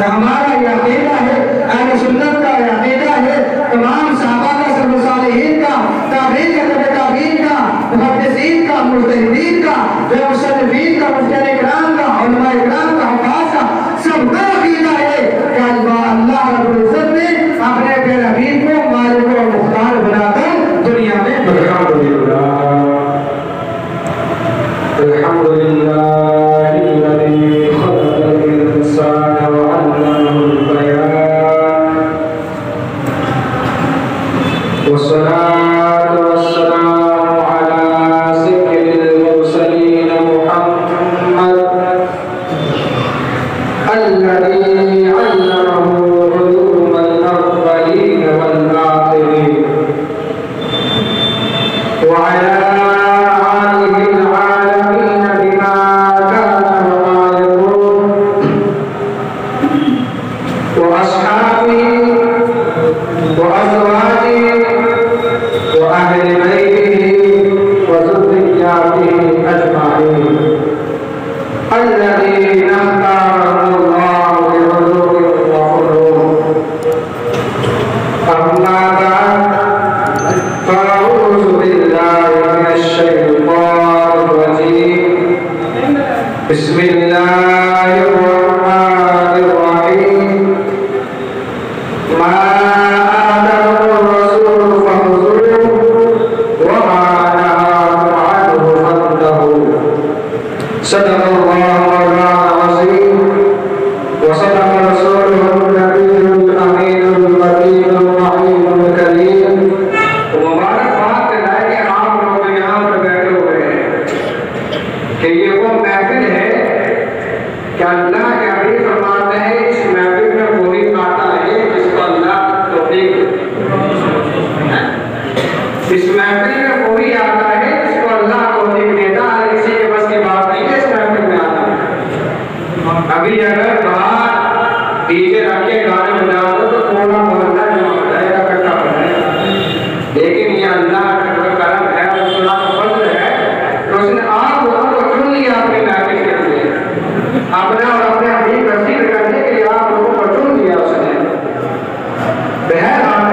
ہمارا یہ عقیدہ ہے، اہل سنت کا یہ عقیدہ ہے، تمام صحابہ کا، سلف صالحین کا، تابعین کا، تبع تابعین کا، محدثین کا، مجتہدین کا، جو مصنفین کا، مفتیان اکرام کا، علماء اکرام کا، حفاظ کا، سب کا عقیدہ ہے کہ اللہ رب العزت نے اپنے پیارے حبیب کو مالک و مختار بنا کر دنیا میں بھیجا۔ الحمدللہ الذی خلق الانسان وعلمه البیان والصلاة والسلام على سيد المرسلين محمد الذي علمه علوم الأولين والآخرين وعلى بسم اللہ الرحمن الرحیم ما آتاكم الرسول فخذوه وما نهاكم عنه فانتهوا صدق اللہ مولانا العظیم وصدق رسوله النبی الامین المکین الرحیم الکریم۔ مبارکباد دلائیں کہ آپ لوگ یہاں پر بیٹھے ہوئے ہیں کہ یہ وہ محفل ہے کہ اللہ کے حبیب فرماتے ہیں اس محفل میں وہی آتا ہے جس کو اللہ توفیق دیتا ہے۔ اس محفل میں وہی آتا ہے جس کو اللہ توفیق دیتا ہے، کسی کے بس کی بات نہیں ہے اس محفل میں آنا۔ ابھی اگر باہر ڈی جے رکھ کے گانے بجا دو تو پورا محلہ جمع ہو جائے گا، اکٹھا ہو جائے گا، لیکن یہ اللہ کا کرم ہے اور خدا کا فضل ہے کہ اس نے آپ لوگوں کو چن لیا اپنی محفل کے لیے، اپنا اور اپنے حبیب رسید کرنے کے لیے آپ لوگوں کو چن لیا اس نے۔ بہرحال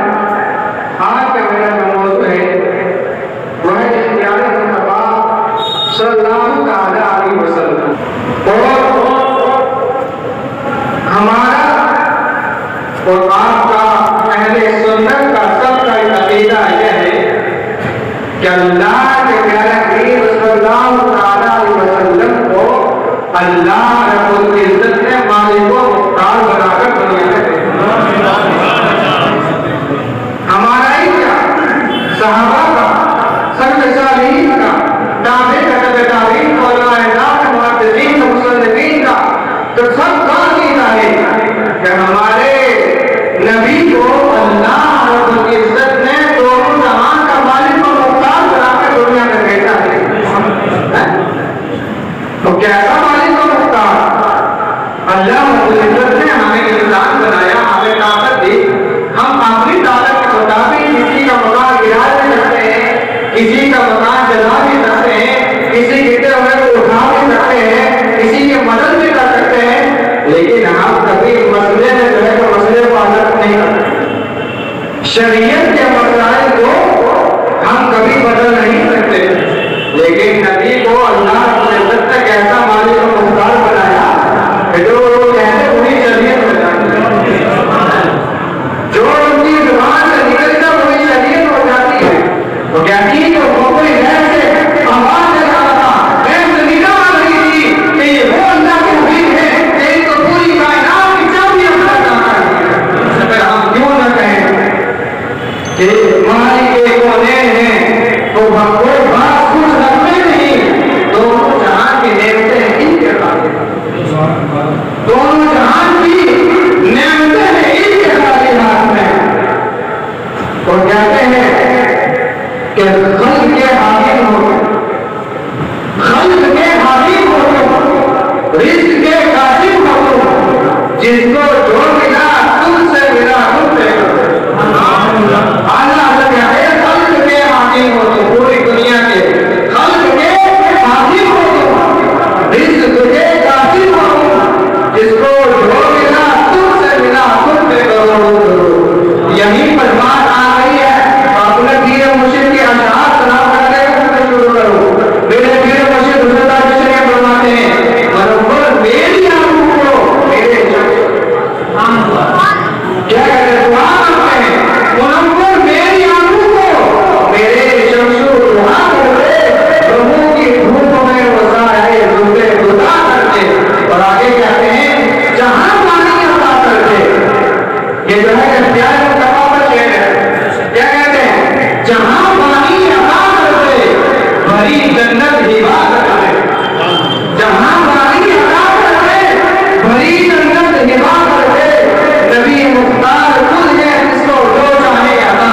آج کا میرا جو موضوع ہے وہ ہے اختیار مصطفیٰ صلی اللہ تعالیٰ علیہ وسلم، اور ہمارا اور آپ کا اہل سنت کا سب کا عقیدہ یہ ہے کہ اللہ کے پیارے حبیب صلی اللہ تعالیٰ علیہ وسلم کو اللہ رب العزت نے مالک و مختار بنا کر دنیا میں بھیجا۔ ہمارا ہی کیا، صحابہ کا، سلف صالحین کا، تابعین کا، تبع تابعین کا، علماء اکرام، محدثین کا، مصنفین کا، تو سب کا عقیدہ ہے کہ ہمارے نبی کو اللہ رب العزت نے دونوں جہان کا مالک و مختار بنا کر دنیا میں بھیجا ہے۔ تو کیسا مالک و مختار؟ اللہ رب العزت نے ہمیں انسان بنایا، ہمیں طاقت دی، ہم اپنی طاقت کے مطابق کسی کا مکان گرا بھی سکتے ہیں، کسی کا مکان جلا بھی سکتے ہیں، کسی گرتے ہوئے کو اٹھا بھی سکتے ہیں، کسی کی مدد بھی کر سکتے ہیں، لیکن ہم کبھی مسئلے میں جو ہے تو مسئلے کو حل نہیں کرتے۔ شریعت کے مسائل کو ہم کبھی بدل نہیں سکتے، لیکن نبی کو اللہ رب العزت نے کیسا مالک و مختار بنایا کہ جو لوگ کہتے وہی شریعت ہو جاتی ہے، جو ان کی زبان سے نکلتا وہی شریعت ہو جاتی ہے۔ وہ کہتی ہے کہ وہ کوئی غیر سے آواز دے رہا تھا، غیر سے نگاہ آ رہی تھی کہ یہ وہ اللہ کے حبیب ہے کہ ان کو پوری کائنات کی چابی اپنا جاتا ہے۔ پھر ہم کیوں نہ کہیں کہ مالک کونین ہیں تو کوئی بات کچھ رکھتے نہیں، دونوں جہان کی نعمتیں ان کے ہاتھ میں، دونوں جہان کی نعمتیں ان کے ہاتھ میں۔ تو کہتے ہیں کہ خلق کے حاکم ہو، خلق کے حاکم ہو، رزق کے قاسم ہو، جس کو جو ملا تم سے ملا تم سے اعلیٰ حضرت ہے خلق کے حاکم ہو، تو پوری دنیا کے خلق کے حاکم ہو، رزق کے قاسم ہو، جس کو جو ملا تم یہ جو ہے اختیار مصطفیٰ پر شعر ہے. کیا کہتے ہیں؟ جہاں پانی عطا کر دے بھری جنت ہبا کر دے. جہاں پانی عطا کر دے بھری جنت ہبا کر دے. نبی مختار خود ہے جس کو جو چاہے عطا.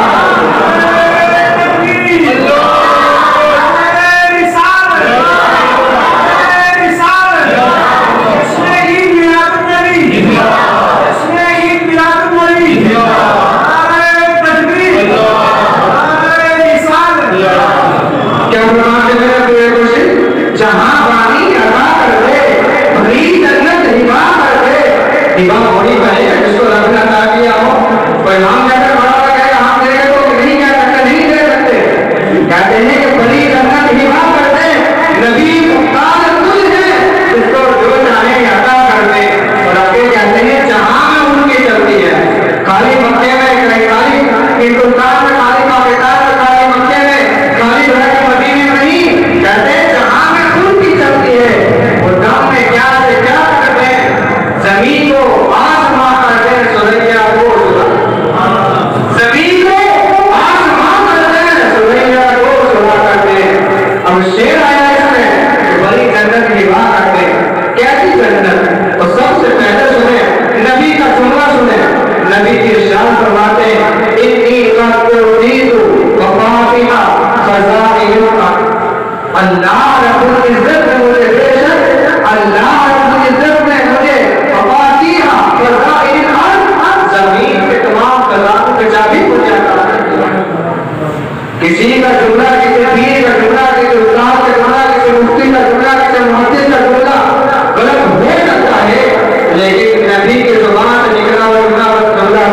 جہاں پانی عطا کر دے بھری جنت ہبا کر دے. ہبا ہوئی ہے جس کو رب نے عطا کیا ہو. کوئی ہم جا کر بڑا کہے گا ہم دے گے تو نہیں کہہ سکتے, نہیں دے سکتے. کہتے ہیں کہ بھری جنت ہبا کر دے. نبی مختار خود ہے جس کو جو چاہے عطا کر دے. اور آگے کہتے ہیں جہاں میں ان کی چلتی ہے. خالی مکے میں خالی ہندوستان میں خالی پاکستان میں خالی مکے میں خالی جو ہے مدینے میں نہیں. کہتے ہیں جہاں میں ان کی چلتی ہے. وہ دم میں کیا سے کیا کر دے زمین کو آسمان کر دے. سوریا کو زمین کو آسمان کر دے. سوریا کو سوا کر دے. اب شعر آیا اس میں بڑی جنت کی بات کرتے ہیں. کیسی جنت؟ اور سب سے پہلے سنیں نبی کا جملہ سنیں. نبی کی ارشاد فرماتے ہیں اتنی قد اريد مفاتيح خزائن. اللہ رب العزت نے مجھے بے شک اللہ رب العزت نے مجھے مفاتیح خزائن الارض زمین کے تمام خزانوں کی چابی مجھے عطا کر دیا. کسی کا جملہ, کسی پیر کا جملہ, کسی استاد کا جملہ, کسی مفتی کا جملہ, کسی محدث کا جملہ غلط ہو سکتا ہے, لیکن نبی کی زبان سے نکلا ہوا جملہ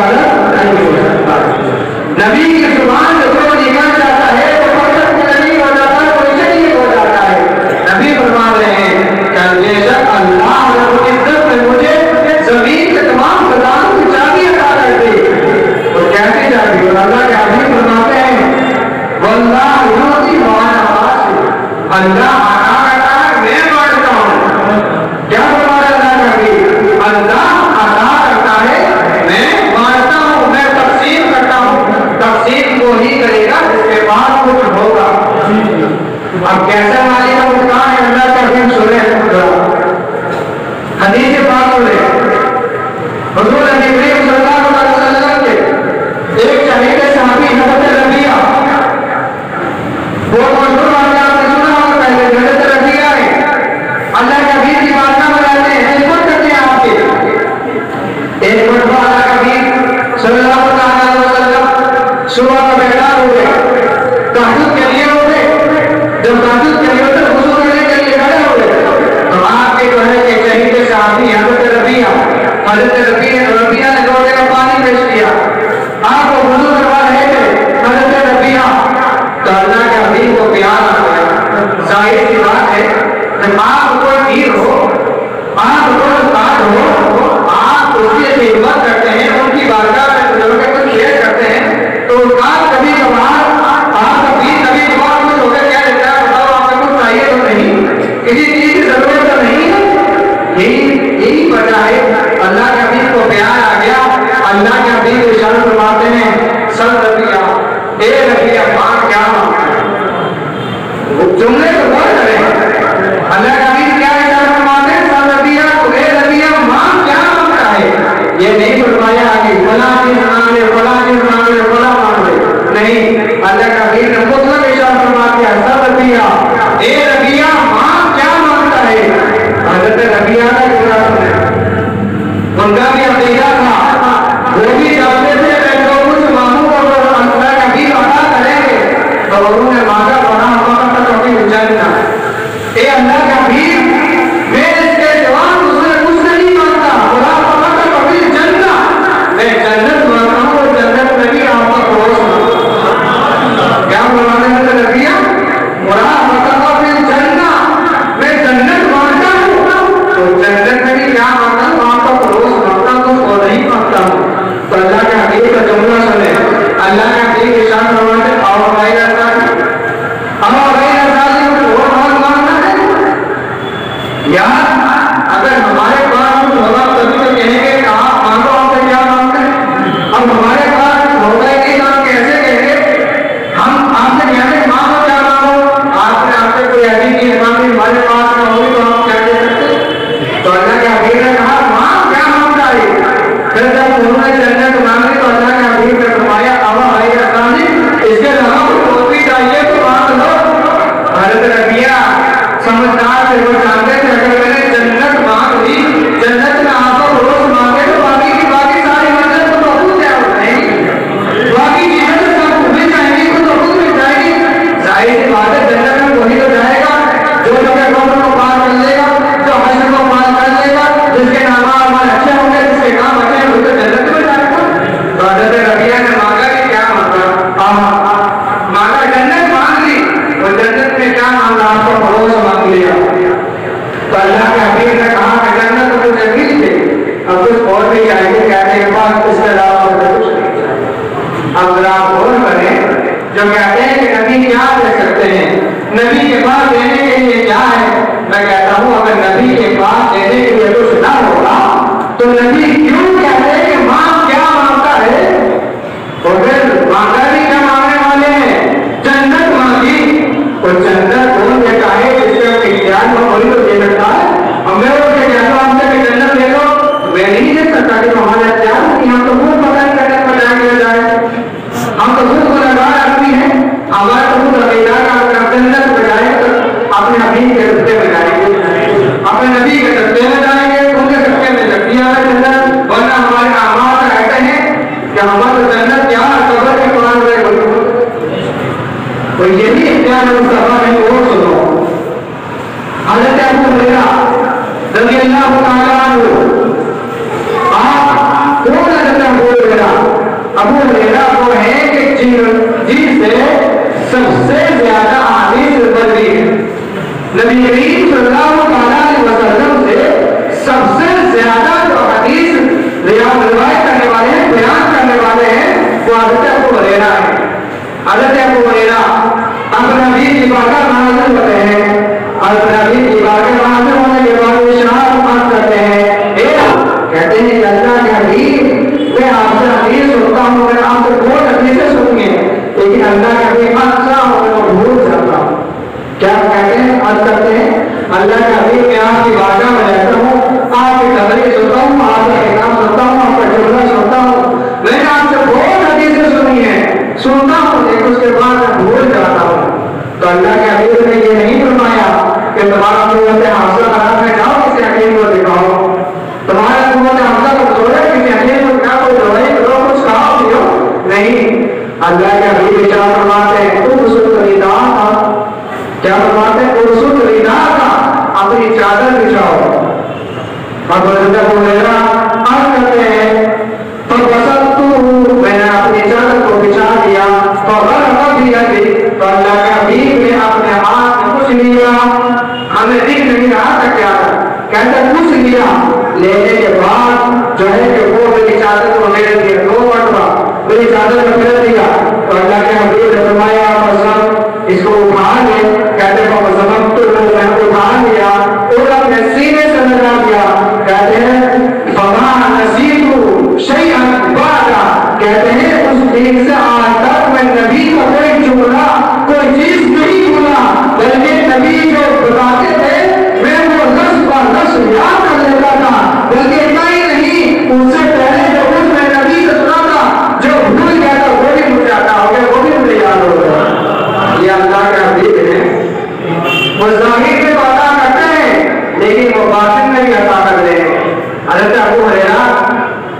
غلط نہیں ہو سکتا. نبی کی زبان سے جو نکل جاتا ہے وہ غلط نہیں ہو جاتا, کوئی صحیح ہو جاتا ہے. نبی فرما رہے ہیں کہ بے شک اللہ رب العزت نے مجھے زمین کے تمام خزانوں کی چابی عطا کر دی. اور کیسی چابی؟ اور اللہ کے حبیب فرماتے ہیں واللہ یعطی وانا آسف. اللہ عطا کرتا ہے میں بانٹتا ہوں. کیا فرما رہا اللہ کے حبیب؟ اللہ عطا کرتا ہے میں بانٹتا ہوں, میں تقسیم کرتا ہوں. تقسیم کو ہی کرے گا جس کے بعد کچھ ہوگا. اب کیسا مالی کا مکان ہے اللہ کا حبیب سنیں. حدیث پاک سنیں حضور نبی کریم صلی اللہ علیہ وسلم کے ایک شہید صحابی حضرت ربیعہ, بہت مشہور واقعہ آپ نے سنا ہوگا پہلے. حضرت ربیعہ ہے اللہ کے حبیب کی باتیں بتاتے ہیں, خدمت کرتے ہیں آپ کے. ایک مرتبہ اللہ کے حبیب صلی اللہ علیہ وسلم صبح کا بیدار ہوئے, تہجد کے لیے ہوئے. جب تہجد کے لیے ہوتے وضو کرنے کے لیے کھڑے ہوئے تو آپ کے جو ہے کہ شہید صحابی حضرت ربیعہ نے دو جگہ پانی پیش کیا. آپ کو وضو کروا رہے تھے حضرت ربیعہ, تو اللہ کے حبیب کو پیار آ گیا. ظاہر سی بات ہے جب آپ کوئی پیر ہو, آپ کوئی استاد ہو, آپ اس کی خدمت کرتے ہیں, ان کی بارگاہ میں جو کہ کچھ شیئر کرتے ہیں, تو استاد کبھی کبھار آپ کا پیر کبھی کبھار کچھ ہو کے کیا دیتا ہے بتاؤ آپ کو کچھ چاہیے تو نہیں, کسی چیز کی ضرورت تو نہیں ہے. یہی وجہ ہے اللہ کے حبیب کو پیار آ گیا. اللہ کے حبیب ارشاد فرماتے ہیں سب ربیعہ اے ربیعہ ماں کیا مانگتا ہے. جملے کو غور کریں, اللہ کے حبیب کیا ارشاد فرماتے ہیں سب ربیعہ اے ربیعہ ماں کیا مانگتا ہے. یہ نہیں فرمایا کہ فلاں چیز مانگ لے, فلاں چیز مانگ لے, فلاں مانگ لے, نہیں. اللہ کے حبیب نے مطلق ارشاد فرما دیا سب ربیعہ اے ربیعہ ماں کیا مانگتا ہے. حضرت ربیعہ کا جملہ سنیں, ان کا بھی عقیدہ تھا, وہ بھی جانتے تھے کہ جو کچھ مانگوں کو اللہ کے حبیب عطا کریں گے. تو انہوں نے مانگا بنا ہمارا تک کبھی جنت. اے اللہ کے حبیب میں اس کے جواب دوسرے کچھ نہیں مانگتا, خدا ہمارا تک کبھی جنت, میں جنت مانگتا ہوں اور جنت میں بھی آپ کا پڑوس مانگتا. کیا فرماتے ہیں ربیعہ مراد مطلب اپنی جنت, میں جنت مانگتا ہوں تو جنت میں بھی کیا مانگتا ہوں آپ کا پڑوس مانگتا ہوں اور نہیں مانگتا ہوں. تو اللہ کے حبیب کا جملہ سنیں. اللہ کے حبیب کی شان فرماتے اور غیر ذاتی, اور غیر ذاتی کو اور مانگنا ہے بھی چاہیے کہنے کے بعد اس کے علاوہ کچھ نہیں چاہیے. اب ذرا غور کریں جو کہتے ہیں کہ نبی کیا دے سکتے ہیں, نبی کے پاس دینے کے لیے کیا ہے. میں کہتا ہوں اگر نبی کے پاس دینے کے لیے کچھ نہ ہوگا تو نبی کیوں کہتے ہیں کہ ماں کیا مانگتا ہے, اور پھر مانگا بھی کیا مانگنے والے ہیں, جنت مانگی. اور جنت کون دیتا ہے جس کا اختیار میں وہی تو دے سکتا ہے. ہمیں وہ کہتا ہوں ہم سے کہ جنت لے لو, میں نہیں دے سکتا کہ ہمارا اختیار نہیں. ہم تو خود پتہ نہیں کرنے پر جائیں گے جائے, ہم تو خود کو لگا آدمی ہیں, ہمارا تو خود عقیدہ کا جنت میں جائیں تو اپنے حبیب کے رستے میں جائیں گے, اپنے نبی کے رستے میں جائیں گے, ان کے رستے میں جگتی ہے جنت. ورنہ ہمارے اعمال کہتے ہیں کہ ہمارا جنت کیا قبر کے قرآن میں تو یہی اختیار مصطفیٰ نے اور سنو. حضرت ابو ہریرہ رضی اللہ تعالیٰ عنہ, آپ کون حضرت ابو ہریرہ؟ ابو ہریرہ وہ ہے کہ جن سے سب سے زیادہ احادیث بدلی ہے. نبی کریم صلی اللہ علیہ وسلم سے سب سے زیادہ جو حدیث روایت کرنے والے ہیں, بیان کرنے والے ہیں, وہ حضرت ابو ہریرہ ہے. حضرت ابو ہریرہ اپنے نبی کی بارگاہ حاضر ہوتے ہیں. حضرت نبی کی بارگاہ حاضر ہونے کے بعد ارشاد کرتے ہیں, کہتے ہیں کہ اللہ کے حبیب میں آپ سے حدیث سنتا ہوں, میں آپ سے بہت حدیثیں سنی ہیں, لیکن اللہ کے حبیب اچھا ہو تو بھول جاتا ہوں. کیا کہتے ہیں, عرض کرتے ہیں اللہ کے حبیب میں آپ کی بارگاہ میں رہتا ہوں, آپ کی تقریر سنتا ہوں, آپ کا کلام سنتا ہوں, آپ کا جملہ سنتا ہوں, میں نے آپ سے بہت حدیثیں سنی ہیں, سنتا ہوں, لیکن اس کے بعد میں بھول جاتا ہوں. تو اللہ کے حبیب نے یہ نہیں فرمایا کہ تمہارا قوت حافظہ خراب ہے, جاؤ کسی حکیم کو دکھاؤ, تمہارا قوت حافظہ کو چھوڑے کسی حکیم کو کیا کوئی دوائی کرو, کچھ کھاؤ پیو. نہیں, اللہ کے حبیب کیا فرماتے ہیں, تم رسول خریدار تھا, کیا فرماتے ہیں, تم رسول خریدار تھا, اپنی چادر بچھاؤ. اب حضرت ابو ہریرہ عرض کرتے ہیں فبسطت, میں نے اپنی چادر کو بچھا دیا, فغرق بیدی, تو اللہ کے حبیب نے اپنے ہاتھ میں کچھ لیا, ہمیں دکھ نہیں رہا تھا کیا تھا, کہتے کچھ لیا, لینے کے بعد جو ہے کہ وہ میری چادر کو میرے دیا, 2 مرتبہ میری چادر کو پھیر دیا. تو اللہ کے حبیب نے فرمایا اس کو اٹھا لے, کہتے ہیں میں اٹھا لیا اور اپنے سینے سے لگا دیا. کہتے ہیں فما نسیت شیئا بعد, کہتے ہیں اس دن سے آج تک میں نبی کا کوئی جملہ کوئی چیز نہیں بولا, بلکہ نبی جو بتاتے تھے میں وہ لفظ پر لفظ یاد کر لیتا تھا. بلکہ اتنا ہی نہیں, اس سے پہلے جو کچھ میں نبی سے سنا تھا جو بھول گیا تھا وہ بھی مجھے آتا ہو گیا, وہ بھی مجھے یاد ہو گیا. یہ اللہ کا حبیب ہے, وہ ظاہر میں عطا کرتے ہیں لیکن وہ باطن میں بھی عطا کر رہے ہیں. حضرت ابو ہریرہ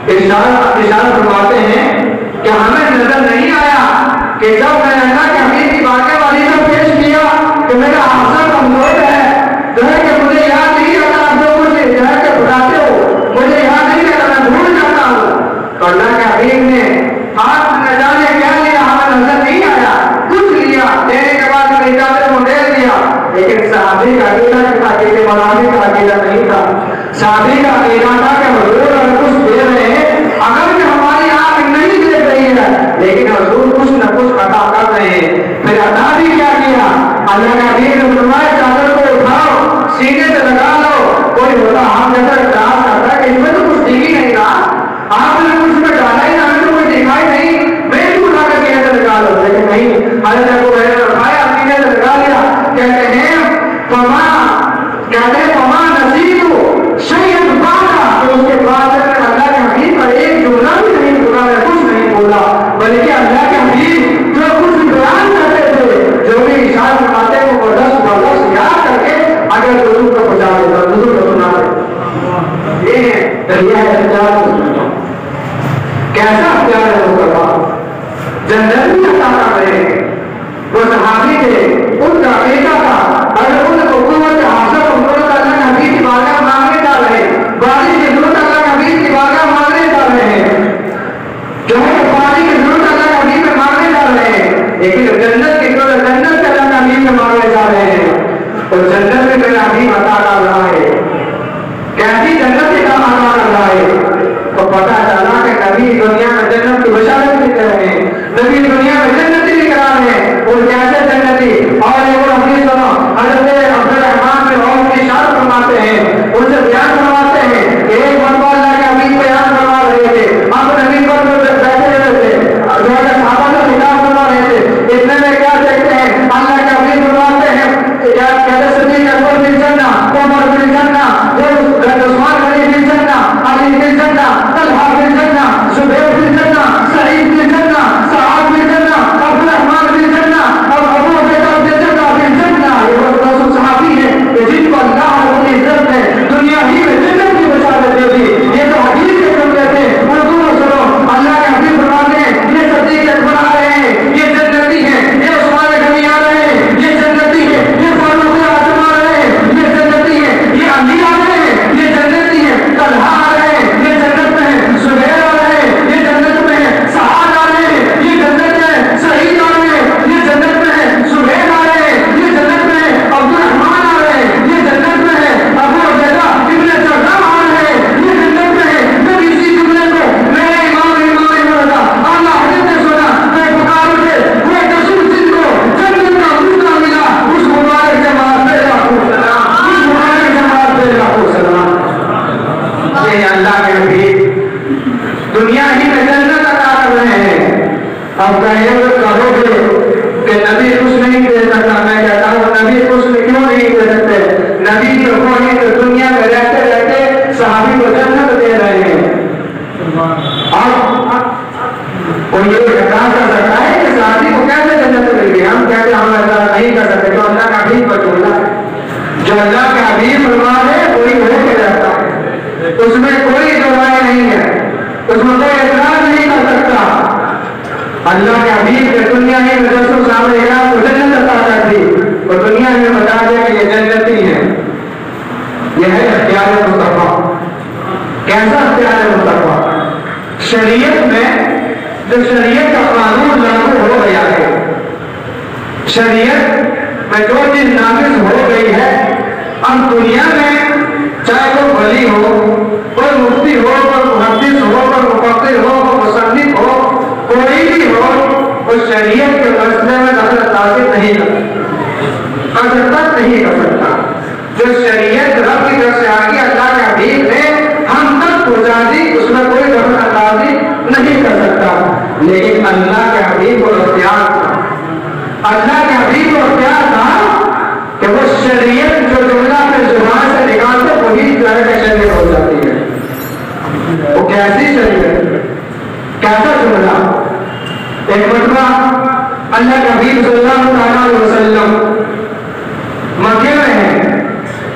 ارشاد فرماتے ہیں کہ ہمیں نظر نہیں آیا کہ جب میں نے اللہ کے حبیب کی باتیں والی سے پیش کیا کہ میرا حافظہ کمزور ہے, جو ہے کہ مجھے یاد نہیں رہتا, جو مجھے جو ہے کہ بتاتے ہو مجھے یاد نہیں رہتا, میں بھول جاتا ہوں. تو اللہ کے حبیب نے ہاتھ نہ جانے کیا لیا, ہمیں نظر نہیں آیا, کچھ لیا, دینے کے بعد میری چادر کو دے دیا. لیکن صحابی کا عقیدہ کہ منافق کا عقیدہ نہیں تھا. صحابی کا عقیدہ تھا کہ حضور اگر کچھ دے رہے ہیں, اگر کہ ہماری آنکھ نہیں دیکھ رہی ہے, لیکن حضور کچھ نہ کچھ عطا کر رہے ہیں. پھر عطا بھی کیا کیا, اللہ کے حبیب نے فرمایا چادر کو اٹھاؤ, سینے سے لگا لو. کوئی ہوتا ہم جیسا اعتراض کرتا ہے کہ اس میں تو کچھ دکھ ہی نہیں رہا, آپ نے کچھ میں ڈالا ہی نہ, تو کوئی دکھائی نہیں, میں بھی اٹھا کر سینے سے لگا لو. لیکن نہیں, حضرت ابو ہریرہ اٹھایا, سینے سے لگا لیا. کہتے ہیں فما نسیت شیئا بعد, تو اس کے بعد اللہ کے حبیب کا ایک جملہ بھی نہیں بولا, میں کچھ نہیں بولا, بلکہ اللہ کے حبیب جو کچھ بیان کرتے تھے, جو بھی اشارہ فرماتے ہیں وہ لفظ یاد کر کے اگر حضور کو پہنچا دیتا, حضور کو سنا دے. یہ ہے دریا ہے اختیار, کیسا اختیار ہے وہ کروا, جنت بھی عطا کر رہے ہیں. وہ صحابی تھے, ان کا عقیدہ تھا اگر ان کو قوت حافظہ کمزور اللہ کے حبیب کی بارگاہ مانگنے جا رہے ہیں, بارش کی ضرورت اللہ کے حبیب کی بارگاہ مانگنے جا رہے ہیں, جو ہے پانی کی ضرورت اللہ کے حبیب میں مانگنے جا رہے ہیں, لیکن جنت کی ضرورت جنت کے اللہ کے حبیب میں مانگنے جا رہے ہیں. اور جنت میں میرا حبیب عطا کر رہا ہے, کیسی جنت عطا کر رہا ہے. تو پتا چلا کہ نبی دنیا میں جنت کی بشارت دے رہے ہیں، نبی دنیا میں جنتی بھی کرا رہے ہیں، اور کیسے جنتی؟ اور ایک حدیث سنو، حضرت عبدالرحمن بن عوف کی اشارت فرماتے ہیں، ان سے بیان فرماتے ہیں کہ ایک مرتبہ اللہ کے حبیب بیان فرما رہے تھے، آپ نبی پر بیٹھے ہوئے تھے، جو ہے صحابہ سے خطاب فرما رہے تھے، اتنے میں کیا دیکھتے ہیں اللہ کے حبیب فرماتے ہیں کیا کہتے صدیق اکبر بن جنہ، عمر بن جنہ، عثمان غنی بن جنہ، علی بن جنہ، طلحہ بن جنہ، زبیر بن جنہ، سعید بن جنہ، سعد بن جنہ، عبدالرحمن بن جنہ، اور ابو عبیدہ بن جنہ بن جنہ. یہ وہ دو صحابی ہیں کہ جن کو اللہ رب العزت نے دنیا ہی میں جنت کی بشارت دے دی. یہ تو حدیث کے جملے تھے، اردو میں سنو. اللہ کے حبیب فرماتے ہیں یہ صدیق اکبر آ رہے ہیں، یہ جنتی ہیں، یہ عثمان غنی آ رہے ہیں، یہ جنتی ہیں، یہ فاروق اعظم آ رہے ہیں، یہ جنتی ہیں، یہ علی آ رہے ہیں، یہ جنتی ہیں، طلحہ آ رہے ہیں، یہ جنت میں ہیں، زبیر آ رہے ہیں، یہ جنت میں ہیں، سعد آ رہے ہیں، یہ جنت میں ہیں، سعید آ رہے ہیں، یہ جنت میں ہیں، زبیر آ رہے ہیں، یہ جنت میں ہیں، عبدالرحمن آ رہے ہیں، یہ جنت میں ہیں، ابو عبیدہ ابن جراح آ رہے ہیں، یہ جنت میں ہیں. جب اسی جملے کو میرے امام رضا اعلیٰ حضرت نے سنا، میں پکار اٹھے، وہ رسول جن کو جنت کا موقع ملا، اس مبارک جماعت پہ لاکھوں سلام، اس مبارک جماعت پہ لاکھوں سلام. یہ اللہ کے حبیب دنیا ہی میں جنت عطا کر رہے ہیں. اب کہو گے کہ نبی کچھ نہیں دے سکتا. میں کہتا ہوں نبی کچھ کیوں نہیں دے سکتے؟ نبی جو وہی تو دنیا میں رہتے رہتے صحابی کو جنت دے رہے ہیں. اب کوئی یہ بتا سکتا ہے کہ صحابی کو کیسے جنت مل گئی؟ ہم کہتے ہم ایسا نہیں کر سکتے. تو اللہ کا حبیب پر چھوڑنا ہے، جو اللہ کا حبیب فرما ہے وہی ہو کے رہتا ہے، اس میں کوئی دو رائے نہیں ہے، اس میں کوئی اعتراض نہیں کر سکتا. اللہ کے حبیب کے دنیا ہی میں رسول صاحب اکرام کو جنت عطا کر دی اور دنیا میں بتا دیا کہ یہ جنتی ہے. یہ ہے اختیار مصطفیٰ. کیسا اختیار مصطفیٰ؟ شریعت میں جو شریعت کا قانون لاگو ہو گیا ہے، شریعت میں جو چیز نافذ ہو گئی ہے، اب دنیا میں چاہے کوئی ولی ہو، کوئی مفتی ہو، کوئی محدث ہو، کوئی مفکر ہو، کوئی مصنف ہو، کوئی بھی ہو، اس شریعت کے مسئلے میں دخل اندازی نہیں کر سکتا، حضرت نہیں کر سکتا. جو شریعت رب کی طرف سے آگے اللہ کے حبیب نے ہم تک پہنچا دی، اس میں کوئی دخل اندازی نہیں کر سکتا. لیکن اللہ کے حبیب کو اختیار تھا، اللہ کے حبیب کو اختیار تھا کہ وہ شریعت جو جملہ اپنے زبان سے نکالتے وہی طرح کی شریعت ہو جاتی ہے. وہ کیسی شریعت، کیسا جملہ؟ ایک مرتبہ اللہ کے حبیب صلی اللہ علیہ وسلم مکے میں ہیں،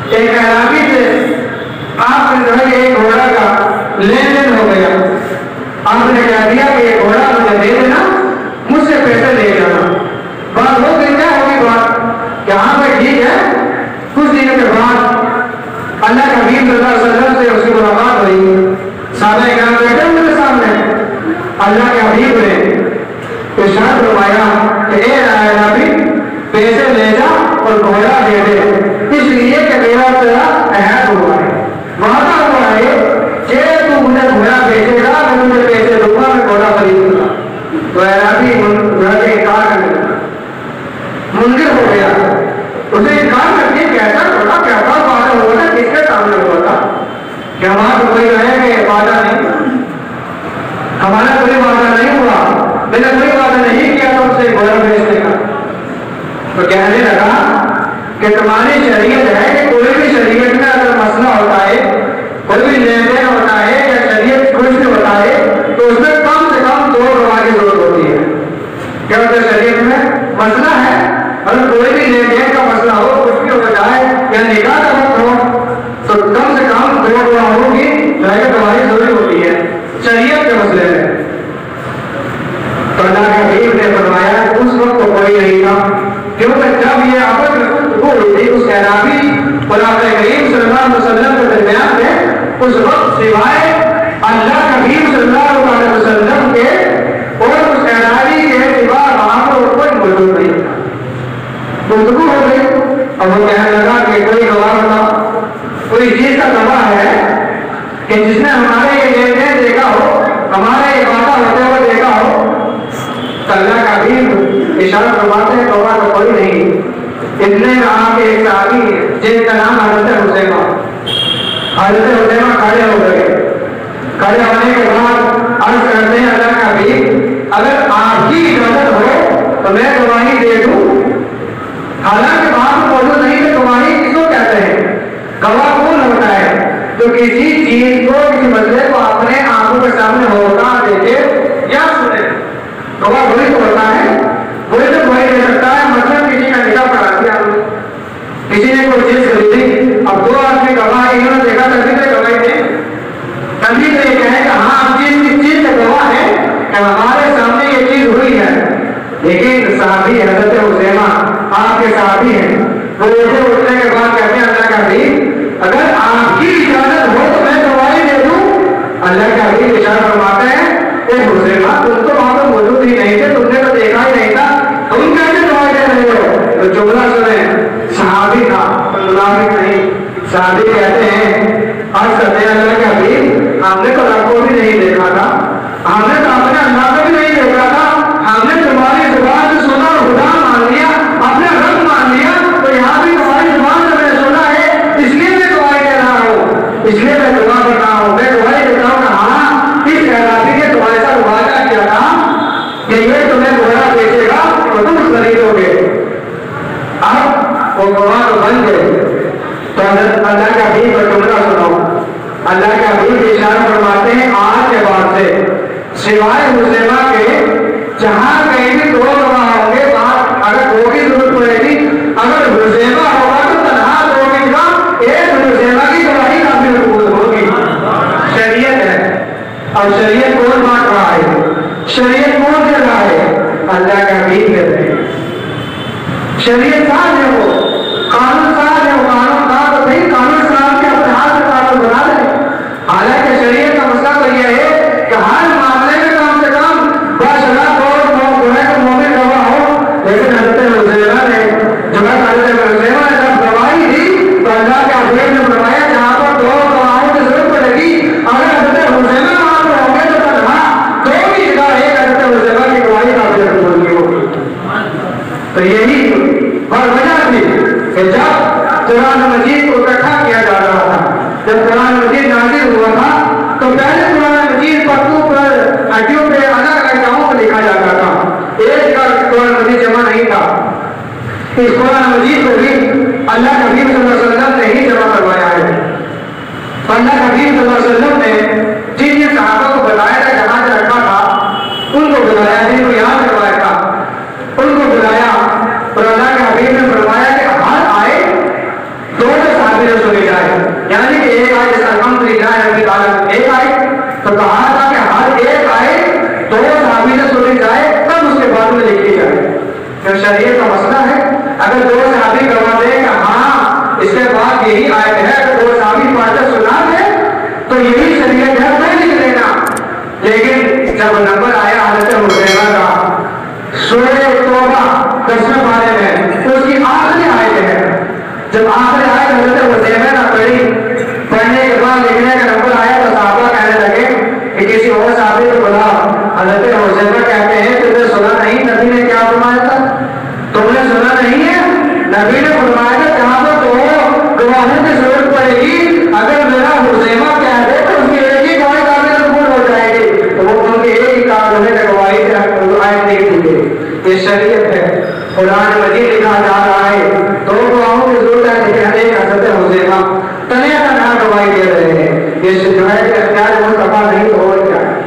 ایک اعرابی سے آپ نے جو ہے ایک گھوڑا کا لین دین ہو گیا. آپ نے کہہ دیا کہ یہ گھوڑا مجھے دے دینا، مجھ سے پیسے لے جانا. بات ہو گئی، کیا ہوگی بات کہ ہاں بھائی ٹھیک ہے. کچھ دنوں کے بعد اللہ کے حبیب صلی اللہ علیہ وسلم سے اس کی ملاقات ہوئی. صحابہ کرام بیٹھے میرے سامنے. اللہ کے حبیب نے ارشاد فرمایا کہ اے اعرابی پیسے لے جا اور گھوڑا دے دے، اس لیے کہ میرا تیرا عہد ہوا ہے، وعدہ ہوا ہے کہ تو مجھے گھوڑا بیچے گا، میں مجھے پیسے دوں گا، میں گھوڑا خریدوں گا. تو اعرابی گھوڑا کے انکار کرنے لگا، منکر ہو گیا. اسے انکار کر کے کیسا گھوڑا، کیسا وعدہ ہوا تھا، کس کے سامنے ہوا تھا کہ ہمارا کوئی رہے کہ وعدہ نہیں، ہمارا کوئی وعدہ نہیں ہوا، میں نے کوئی وعدہ نہیں کیا تھا اسے گھوڑا بیچنے کا. تو کہنے لگا کہ تمہاری شریعت ہے کہ کوئی بھی شریعت میں اگر مسئلہ ہوتا ہے، کوئی بھی لین دین ہوتا ہے یا شریعت کچھ بھی ہوتا ہے تو اس میں کم سے کم دو گواہ کی ضرورت ہوتی ہے. کیا ہوتا ہے شریعت میں مسئلہ ہے، اگر کوئی بھی لین دین کا مسئلہ ہو، کچھ بھی ہو جائے یا نکاح کا وقت ہو تو کم سے کم دو گواہوں کی تمہاری ضروری ہوتی ہے شریعت کے مسئلے میں. تو اللہ کے حبیب نے فرمایا اس وقت تو کوئی نہیں تھا، کیونکہ جب یہ آپس میں گفتگو ہوئی تھی اس اعرابی اور آپ کریم صلی اللہ علیہ وسلم کے درمیان میں، اس وقت سوائے اللہ کے حبیب صلی اللہ علیہ وسلم کے اور اس اعرابی کے سوا وہاں پر کوئی موجود نہیں تھا. گفتگو ہو گئی. اب وہ کہنے لگا کہ کوئی گواہ ہوتا، کوئی چیز کا گواہ ہے کہ جس نے ہمارے یہ لین دین دیکھا حبیب اشارہ فرماتے ہیں توبہ تو کوئی نہیں. اتنے میں آپ کے ایک صحابی جن کا نام حضرت حذیفہ. حضرت حذیفہ کھڑے ہو گئے. کھڑے ہونے کے بعد عرض کرتے ہیں اللہ کا حبیب اگر آپ کی اجازت ہو تو میں گواہی دے دوں. حالانکہ بات موجود نہیں تو گواہی کس کو کہتے ہیں؟ گواہ کون ہوتا ہے؟ تو کسی چیز کو کسی مسئلے کو اپنے آنکھوں کے سامنے ہوتا دیکھے یا سنے. گواہ وہی تو ہوتا ہے. وہی تو گواہی دے سکتا ہے. مثلاً کسی کا نکاح پڑھا دیا, کسی نے کوئی چیز خریدی, اب دو آدمی گواہ انہوں نے دیکھا تبھی تو گواہی دے. تبھی تو یہ کہے کہ ہاں ہم اس چیز کے گواہ ہیں کہ ہمارے سامنے یہ چیز ہوئی ہے. لیکن صحابی حضرت حذیفہ آپ کے صحابی ہیں, وہ اٹھنے کے بعد کہتے ہیں اللہ کا حبیب اگر آپ کی اجازت ہو تو میں گواہی دے دوں. اللہ کا حبیب اشارہ فرماتے ہیں اے حذیفہ تم تو وہاں پر موجود ہی نہیں تھے, تم نے تو دیکھا ہی نہیں تھا, تم کیسے گواہی دے رہے ہو؟ تو جملہ سنیں, صحابی تھا منافق نہیں. صحابی کہتے ہیں عرض کرتے ہیں اللہ کے حبیب ہم نے تو رب کو بھی نہیں دیکھا تھا, ہم نے تو اپنے اللہ کو بھی نہیں دیکھا تھا, ہم نے تمہاری زبان سے سنا اور خدا مان لیا, اپنے رب مان لیا, تو یہاں بھی تمہاری زبان سے میں نے سنا ہے اس لیے میں گواہی دے رہا ہوں, اس لیے میں دعا کر رہا ہوں. میں گواہی دیتا ہوں کہ ہاں اس کہلاتی نے تمہارے ساتھ وعدہ کیا تھا کہ یہ تمہیں گھوڑا بیچے گا تو تم خریدو گے. اب وہ گواہ تو بن گئے. تو اللہ کا حبیب کا جملہ سنو. اللہ کا حبیب اشارہ فرماتے ہیں آج کے بعد سے سوائے حذیفہ کے جہاں کہیں بھی دو گواہ ہوں گے, بات اگر دو کی ضرورت پڑے گی, اگر حذیفہ ہوگا تو تنہا دو کی کا ایک حذیفہ کی گواہی کافی مقبول ہوگی. شریعت ہے اور شریعت کون بانٹ رہا ہے؟ شریعت کون دے رہا ہے؟ اللہ کا حبیب کہتے ہیں. شریعت ساز ہے, وہ قانون ساز ہے, وہ قانون کا تو نہیں, قانون ساز کے اپنے ہاتھ سے قانون بنا دیں. حالانکہ شریعت کا مسئلہ تو یہ ہے کہ ہر معاملے میں کم سے کم باشرف مومن گواہ ہو. لیکن حضرت حذیفہ نے جب گواہی دی تو اللہ کے حبیب نے فرمایا جہاں پر دو گواہوں کی ضرورت پڑے گی اگر حضرت حذیفہ وہاں پر ہوں گے تو تنہا دو کی جگہ ایک حضرت حذیفہ کی گواہی کافی مقبول ہوگی. تو یہی وجہ تھی کہ جب قرآن مجید کو اکٹھا کیا جا رہا تھا, جب قرآن مجید نازل ہوا تھا تو پہلے قرآن مجید پرتوں پر ہڈیوں پہ الگ الگ جگہوں پر لکھا جاتا تھا. ایک کا قرآن مجید جمع نہیں تھا. اس قرآن مجید کو بھی اللہ کے حبیب صلی اللہ علیہ وسلم نے ہی جمع کروایا ہے. اللہ کے حبیب صلی اللہ علیہ وسلم نے جن صحابہ کو بتایا تھا جہاں سے رکھا تھا ان کو بلایا, جن کو یاد کروایا تھا ان کو بلایا, اور اللہ کے حبیب نے فرمایا کہ ہر آئے دو صحابی نے سنی جائے, یعنی کہ ایک آئے جیسا الحمدللہ رب العالمین ایک آئے, تو کہا تھا کہ ہر ایک آئے دو صحابی نے سنی جائے تب اس کے بعد میں لکھی جائے. جو شریعت کا مسئلہ ہے اگر دو صحابی کروا دیں کہ ہاں اس کے بعد یہی آیت ہے, اگر دو صحابی پاٹر سنا دے تو یہی شریعت ہے, میں لکھ لینا. لیکن جب نمبر آیا حضرت حذیفہ کا سورہ توبہ 10ویں پارے میں, اس کی آخری آیت ہے, جب آخری آیت حضرت حذیفہ نے پڑھی, پڑھنے کے بعد لکھنے کا نمبر آیا تو صحابہ کہنے لگے کہ کسی اور صحابی کو بلا. حضرت حذیفہ کہتے ہیں تم نے سنا نہیں نبی نے کیا فرمایا تھا؟ تم نے سنا نہیں ہے نبی نے فرمایا تھا جہاں پر تو گواہوں کی ضرورت پڑے گی اگر میرا حذیفہ کہہ دے تو اس کی ایک ہی گواہی کافی قبول ہو جائے گی, تو وہ ان کی ایک ہی کام ہونے کا گواہی آیت نہیں دیں گے. یہ شریعت ہے, قرآن مجید لکھا جا رہا ہے, دو گواہوں کی ضرورت ہے, لیکن ایک حضرت حذیفہ تنہا تنہا گواہی دے رہے ہیں. یہ جو ہے کہ اختیار مصطفیٰ نہیں تو اور کیا ہے؟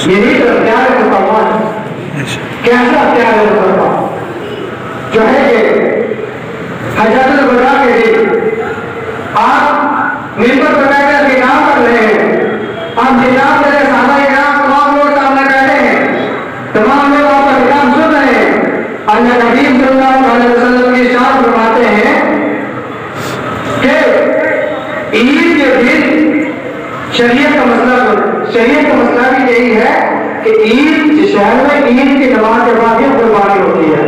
یہی تو اختیار مصطفیٰ ہے. کیسا اختیار مصطفیٰ جو ہے کہ حجت الوداع کے دن آپ ممبر پر بیٹھ کر خطاب کر رہے ہیں, آپ خطاب کر رہے صحابہ کرام تمام لوگ سامنے بیٹھے ہیں, تمام لوگ آپ کا خطاب سن رہے ہیں. اللہ نبی صلی اللہ علیہ وسلم کی ارشاد فرماتے ہیں کہ عید کے دن شریعت کا مسئلہ بھی یہی ہے کہ عید شہر میں عید کی نماز کے بعد یہ قربانی ہوتی ہے.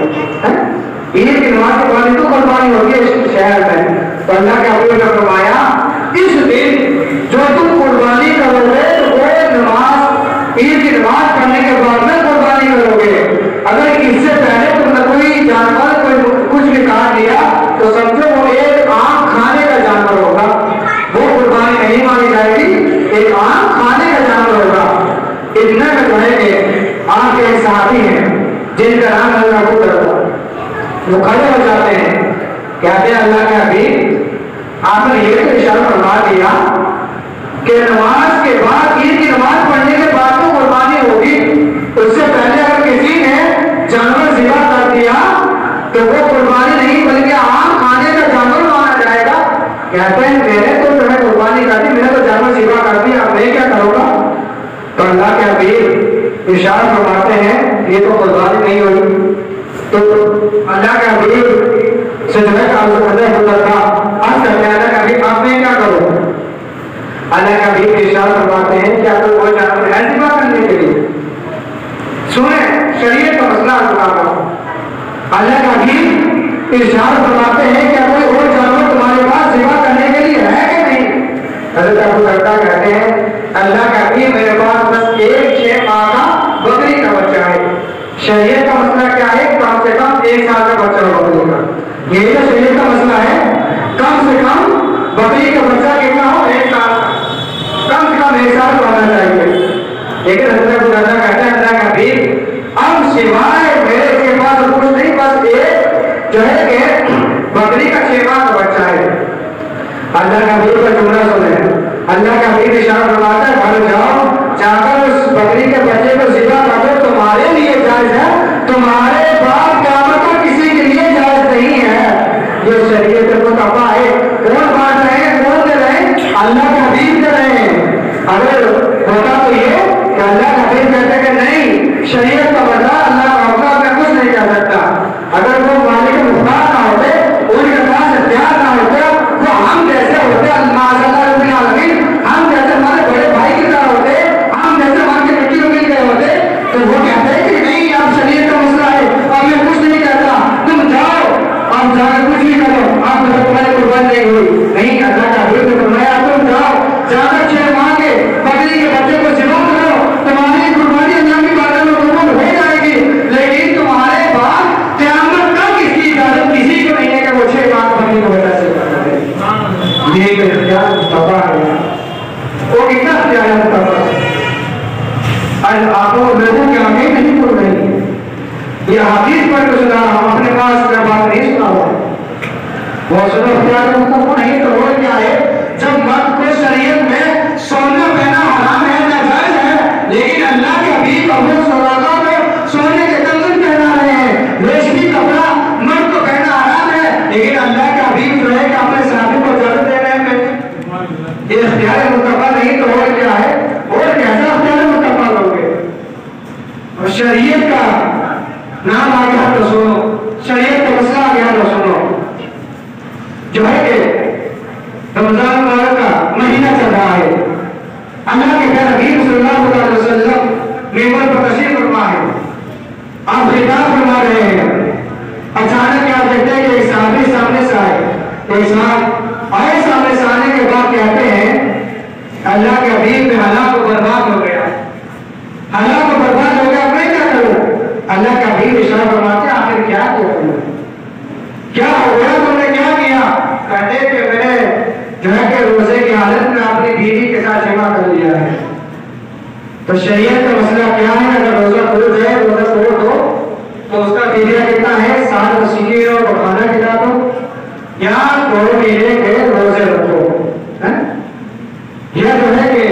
عید کی نماز کے بعد تو قربانی ہوتی ہے اس شہر میں. تو اللہ کے حبیب نے فرمایا اس دن جو تم قربانی کرو گے تو وہ نماز عید کی نماز پڑھنے کے بعد میں قربانی کرو گے. اگر اس سے اتنا میں جو ہے کہ آپ کے ایک صحابی ہیں جن کا نام اللہ کو کرتا، وہ کھڑے ہو جاتے ہیں، کہتے ہیں اللہ کے حبیب آپ نے یہ تو اشارہ فرما دیا کہ نماز کے بعد عید کی نماز پڑھنے کے بعد تو قربانی ہوگی، اس سے پہلے اگر کسی نے جانور ذبح کر دیا تو وہ قربانی نہیں بلکہ عام کھانے کا جانور مانا جائے گا۔ کہتے ہیں میں نے تو تمہیں قربانی کر دی، میں نے تو جانور ذبح کر دیا، اب میں کیا کروں گا؟ تو اللہ کے حبیب ارشاد فرماتے ہیں یہ تو قربانی نہیں ہوئی۔ تو اللہ کے حبیب سے جو ہے اللہ کے حبیب اب میں کیا کروں؟ اللہ کا حبیب ارشاد فرماتے ہیں کیا کوئی وہ جانور ہے ذبح کرنے کے لیے؟ سنیں شریعت کا مسئلہ ہے۔ اللہ کا حبیب ارشاد فرماتے ہیں کیا کوئی اور جانور تمہارے پاس ذبح کرنے کے لیے ہے کہ نہیں؟ حضرت ابو درداء کہتے ہیں اللہ کا حبیب میرے پاس بس ایک 6 ماہ کا بکری کا بچہ ہے۔ شریعت کا مسئلہ کیا ہے؟ کم سے کم 1 سال کا بچہ ہو بکری کا، یہی تو شریعت کا مسئلہ ہے۔ کم سے کم بکری کا بچہ کتنا ہو؟ 1 سال کا، کم سے کم 1 سال کا ہونا چاہیے۔ لیکن حضرت ابو درداء کہتے ہیں اللہ کا حبیب اب سوائے میرے کے پاس کچھ نہیں، بس ایک جو ہے کہ بکری کا 6 ماہ کا بچہ ہے۔ اللہ کا حبیب کا جملہ سنیں، اللہ کا حبیب اشارہ فرماتا ہے گھر جاؤ جا کر اس بکری کے بچے کو ذبح کر دو، تمہارے لیے جائز ہے، تمہارے بعد قیامت تک کسی کے لیے جائز نہیں ہے۔ یہ شریعت متبع ہے۔ کون بانٹ رہے ہیں؟ کون دے رہے ہیں؟ اللہ کے حبیب دے رہے ہیں۔ اگر ہوتا تو یہ کہ اللہ کا حبیب کہتے کہ نہیں شریعت کا بدلہ اللہ کا حکم میں کچھ نہیں کر سکتا، اگر وہ مالک مختار نہ ہوتے، ان کے پاس اختیار نہ ہوتے، وہ ہم جیسے ہوتے معاذ رب العالمین، ہم جیسے ہمارے بڑے بھائی کی طرح ہوتے، ہم جیسے ہمارے مٹی میں مل گئے ہوتے، تو وہ کہتے ہیں کہ نہیں اب شریعت کا مسئلہ ہے، اب میں کچھ نہیں کہتا، تم جاؤ اب جا کر کچھ بھی کرو، اب تمہاری قربانی نہیں ہوئی۔ نہیں، اللہ کا حبیب نے فرمایا تم جاؤ جا کر 6 ماہ کے بکری کے بچے کو ذبح کرو، تمہاری قربانی اللہ کی بارگاہ میں قبول ہو جائے گی، لیکن تمہارے بعد قیامت تک اس کی اجازت کسی کو نہیں ہے کہ وہ 6 ماہ بکری کو بچہ سے کرے۔ یہ تو اختیار مصطفیٰ ہے، وہ کتنا اختیار ہے مصطفیٰ؟ آپ لوگوں کے آگے نہیں بول رہی ہے، یہ حدیث پر تو سنا ہم اپنے پاس میں بات نہیں سنا ہوا، وہ سنا اختیار مصطفیٰ نہیں تو وہ کیا ہے؟ جب مرد کو شریعت میں سونا پہنا حرام ہے، ناجائز ہے، لیکن اللہ کے حبیب ابو سراغا میں سونے کے کنگن پہنا رہے ہیں، ریشمی کپڑا مرد کو پہنا حرام ہے، لیکن اللہ کے حبیب جو ہے کہ اپنے صحابی کو اجازت دے رہے ہیں۔ یہ اختیار مصطفیٰ نہیں تو اور کیا ہے؟ اور کیسا اختیار مصطفیٰ لوگے؟ اور شریعت کا نام آ گیا تو سنو، شریعت کا مسئلہ آ گیا تو سنو، جو ہے کہ رمضان مبارک کا مہینہ چل رہا ہے، اللہ کے پیارے حبیب صلی اللہ علیہ وسلم ممبر پر تشریف فرما ہے، آپ خطاب فرما رہے ہیں، اچانک کیا دیکھتے ہیں کہ ایک صحابی سامنے سے آئے، ایک صاحب آئے سامنے سے آنے کے بعد کہتے ہیں اللہ کے حبیب میں ہلاک و برباد ہو گیا، ہلاک و برباد ہو گیا، میں کیا کروں؟ اللہ کا حبیب اشارہ فرماتے ہیں آخر کیا کروں؟ کیا ہو گیا؟ تم نے کیا کیا؟ کہتے کہ میں نے جو ہے کہ روزے کی حالت میں اپنی بیوی کے ساتھ جمع کر لیا ہے۔ تو شریعت کا مسئلہ کیا ہے؟ اگر روزہ کھل جائے، روزہ توڑ دو تو اس کا فدیہ کتنا ہے؟ 7 مسکین اور کھانا کھلا دو، یا 2 مہینے کے روزے رکھو، یہ جو ہے کہ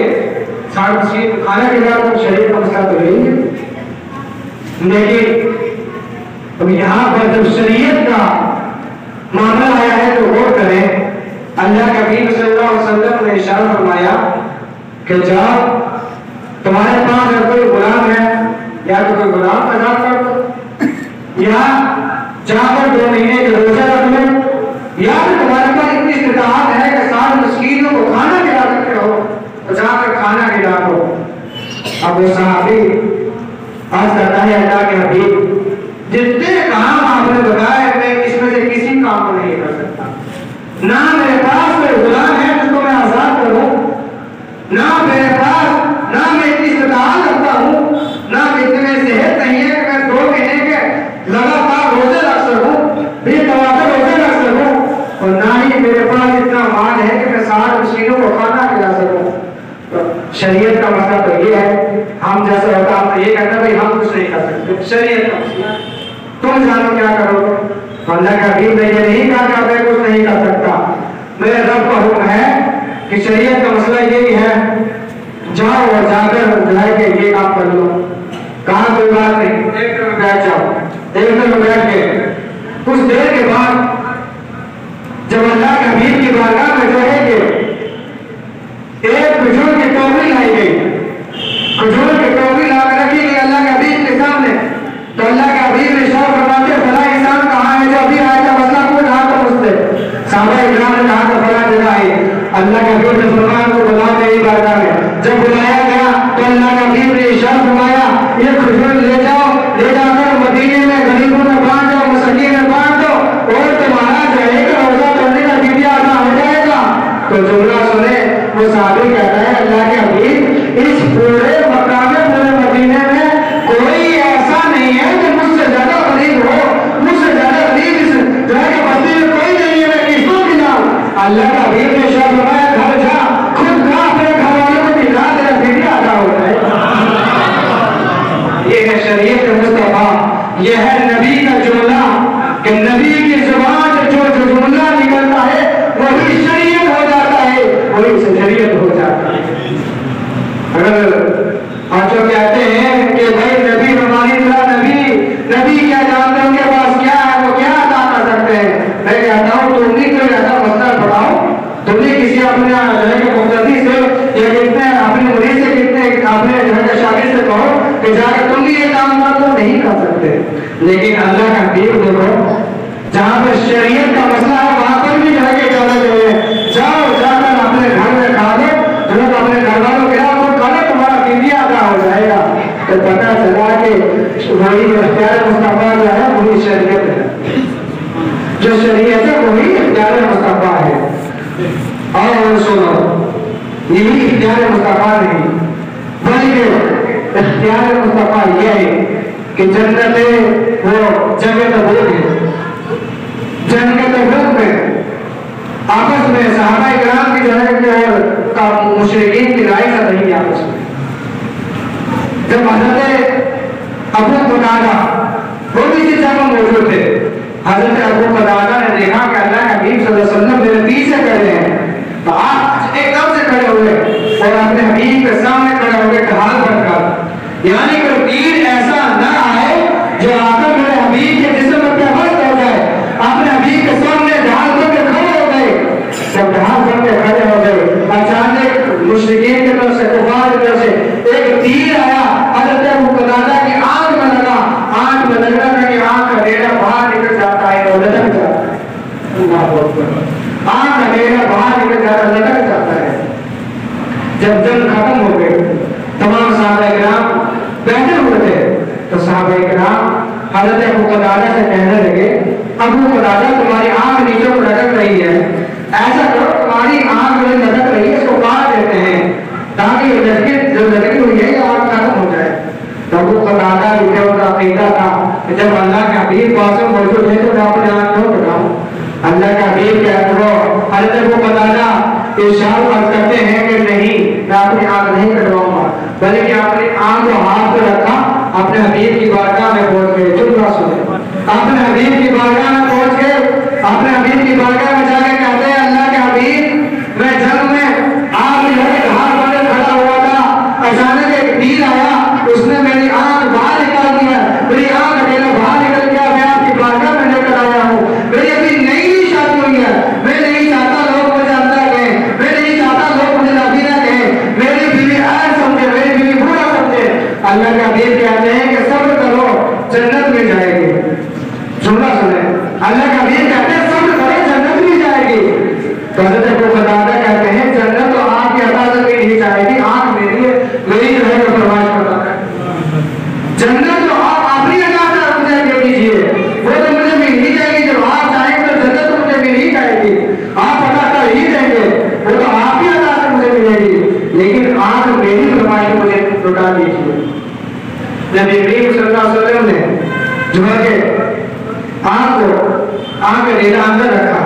7 مسکین کھانا کھلا دو، شریعت کا مسئلہ تو نہیں ہے۔ لیکن اب یہاں پر جب شریعت کا معاملہ آیا ہے تو غور کریں، اللہ کے حبیب صلی اللہ علیہ وسلم نے ارشاد فرمایا کہ جاؤ تمہارے پاس اگر کوئی غلام ہے یا تو کوئی غلام آزاد کر دو، یا جا کر 2 مہینے کے روزہ رکھ لو، یا پھر تمہارے پاس اتنی استطاعت ہے کہ 7 مسکینوں کو کھانا کھلا سکتے ہو تو جا کر کھانا کھلا دو۔ اب وہ صحابی آج کہتا ہے اللہ کے حبیب جتنے کام آپ نے بتائے میں اس میں سے کسی کام کو نہیں کر سکتا، نہ میرے پاس کوئی غلام ہے جس کو میں آزاد کروں، نہ میرے پاس، نہ میں اتنی استطاعت رکھتا ہوں، نہ اتنے صحت نہیں ہے کہ میں 2 مہینے کے لگاتار روزے رکھ سکوں، بھی تواتر روزے رکھ سکوں، اور نہ ہی میرے پاس اتنا مال ہے کہ میں 7 مسکینوں کو کھانا کھلا سکوں۔ شریعت کا مسئلہ تو یہ ہے، ہم جیسا ہوتا ہے یہ کہتا ہے بھائی ہم کچھ نہیں کر سکتے، شریعت کا مسئلہ تم جانو کیا کرو گے. اللہ کا حبیب نے یہ نہیں کہا کہ میں کچھ نہیں کر سکتا. میرے رب کا حکم ہے کہ شریعت کا مسئلہ یہی ہے، جاؤ اور جا کر بلائے کہ یہ کام کر لو. کہاں کوئی بات نہیں، ایک دن میں بیٹھ جاؤ. ایک دن میں بیٹھ کے کچھ دیر کے بعد جب اللہ کے حبیب کی بارگاہ میں جو ہے کہ ایک کھجور کی ٹوکری لائی گئی، کھجور کی ٹوکری لا کر رکھی گئی اللہ کے حبیب کے سامنے. تو اللہ کے حبیب نے ارشاد فرماتے فلاں انسان کہاں ہے جو ابھی آیا تھا، مسئلہ پوچھ رہا تھا مجھ سے. صحابہ اکرام نے کہا کہ فلاں جگہ ہے. اللہ کے حبیب نے فرمایا کو بلا میری بارگاہ میں. جب بلایا گیا تو اللہ کے حبیب نے ارشاد فرمایا یہ کھجور لے جاؤ، لے جا کر مدینے میں غریبوں میں بانٹ دو، مسکین میں بانٹ دو، اور تمہارا جو ہے کہ روزہ کرنے کا فدیہ ادا ہو جائے گا. تو جملہ سنے وہ صحابی کہتا ہے اللہ کے حبیب اس پورے مکہ میں پورے مدینے میں کوئی ایسا نہیں ہے جو مجھ سے زیادہ غریب ہو، مجھ سے زیادہ غریب اس جو ہے کہ بستی میں کوئی نہیں ہے، میں کس کو کھلاؤں. اللہ کا حبیب نے ارشاد فرمایا گھر جا، خود کھا، اپنے گھر والوں کو کھلا، تیرا فدیہ ادا ہو جائے گا. یہ ہے شریعت مصطفیٰ، یہ ہے نبی کا جملہ کہ نبی کی زبان سے جو جملہ نکلتا ہے وہی شریعت ہو جاتا ہے، وہی شریعت ہو جاتا ہے. اگر آپ جو کہتے ہیں کہ بھائی نبی ہماری طرح نبی کیا جانتے ہیں، ان کے پاس کیا ہے، وہ کیا ادا کر سکتے ہیں. میں کہتا ہوں تم نے کوئی ایسا مسئلہ بتاؤ، تم نے کسی اپنے جو ہے کہ مقتدی سے یا کتنے اپنے مریض سے کتنے اپنے جو ہے کہ شاگرد سے کہو کہ جا کے تم بھی یہ کام کر تو نہیں کر سکتے. لیکن اللہ کا حبیب دیکھو جہاں پر شریعت کا مسئلہ ہے وہاں پر بھی جو ہے کہ اجازت ہے، جاؤ جا کر اپنے گھر میں کھا لو، جو اپنے گھر والوں کے خلاف کھا لو، تمہارا فدیہ ادا ہو جائے گا. تو پتہ چلا کہ وہی اختیار مصطفیٰ جو ہے وہی شریعت ہے، جو شریعت ہے وہی اختیار مصطفیٰ ہے. اور سنو یہی اختیار مصطفیٰ نہیں بلکہ اختیار مصطفیٰ یہ ہے کہ جنت وہ جنت تبوک ہے. جنت تبوک میں آپس میں صحابہ کرام کی جو ہے کہ مشرکین کی لڑائی چل رہی ہے آپس میں. جب حضرت ابو قتادہ وہ بھی اسی جگہ موجود تھے، حضرت ابو قتادہ نے دیکھا کہ اللہ کے حبیب صلی اللہ علیہ وسلم میرے پیچھے کھڑے ہیں. تو آپ ایک دم سے کھڑے ہوئے اور اپنے حبیب کے سامنے کھڑے ہوئے ڈھال بن کر، یعنی کہ تیر ایسا نہ آئے جو آ کر میرے حبیب کے جسم پر بست ہو جائے. اپنے حبیب کے سامنے ڈھال بن کے کھڑے ہو گئے. جب ڈھال بن کے کھڑے ہو گئے اچانک مشرکین کی طرف سے کفار کی طرف سے ایک تیر آیا، حضرت ابو قتادہ کی آنکھ میں لگا. آنکھ میں لگنا کہ آنکھ کا ڈیرا باہر نکل جاتا ہے اور لٹک جاتا ہے. آنکھ کا ڈیرا باہر نکل جاتا ہے، لٹک جاتا ہے. جب جنگ ختم ہو گئی تمام صحابہ کرام بیٹھے ہوئے تھے تو صحابہ کرام حضرت ابو قتادہ سے کہنے لگے ابو قتادہ تمہاری آنکھ نیچے کو لٹک رہی ہے، ایسا کرو تمہاری آنکھ جو لٹک رہی ہے اس کو کاٹ دیتے ہیں تاکہ یہ جو لٹکی ہوئی ہے یہ آنکھ ختم ہو جائے. ابو قتادہ لکھے ان کا عقیدہ تھا کہ جب اللہ کے حبیب پاس موجود ہے تو میں اپنے آنکھ کیوں کٹاؤں. اللہ کے حبیب کہتے ہو حضرت ابو قتادہ ارشاد کرتے ہیں کہ نہیں میں اپنی آنکھ نہیں کٹواؤں گا، بلکہ اپنی آنکھ کو ہاتھ پہ رکھا اپنے حبیب کی بارگاہ میں پہنچ گئے. چلو سنیں اپنے حبیب کی بارگاہ میں پہنچ گئے، اپنے حبیب کی بارگاہ میں جا کے کہتے ہیں اللہ کے حبیب میں جنگ میں آپ جو ہے ہاتھ بنے کھڑا ہوا تھا، اچانک ایک تیر آیا، اس نے میری آنکھ باہر نکال دیا، میری آنکھ میرا باہر نکل گیا، میں آپ کی بارگاہ میں لے کر آیا ہوں. میری ابھی نئی شادی ہوئی ہے، میں نہیں چاہتا لوگ مجھے اندر کہیں، میں نہیں چاہتا لوگ مجھے نبی نہ کہیں، میری بیوی ایس سمجھے، میری بیوی برا سمجھے. اللہ کے حبیب کہتے ہیں کہ صبر کرو جنت میں جائے گی. جملہ سنیں اللہ کے حبیب کہتے ہیں صبر کرو جنت میں جائے گی. تو حضرت ابو قتادہ کہتے ہیں جنت تو آپ کی عطا سے نہیں جائے گی، آنکھ میری ہے، میری جو ہے فرمائش کرتا ہے. جنت تو آپ اپنی عطا سے مجھے دے دیجیے، وہ تو مجھے مل ہی جائے گی. جب آپ چاہیں گے تو جنت تو مجھے مل ہی جائے گی، آپ عطا کر ہی دیں گے، وہ تو آپ ہی عطا سے مجھے ملے گی. لیکن آنکھ میری فرمائش مجھے لوٹا دیجیے. نبی کریم صلی اللہ علیہ وسلم نے جو ہے کہ آنکھ کا ڈیرا اندر رکھا،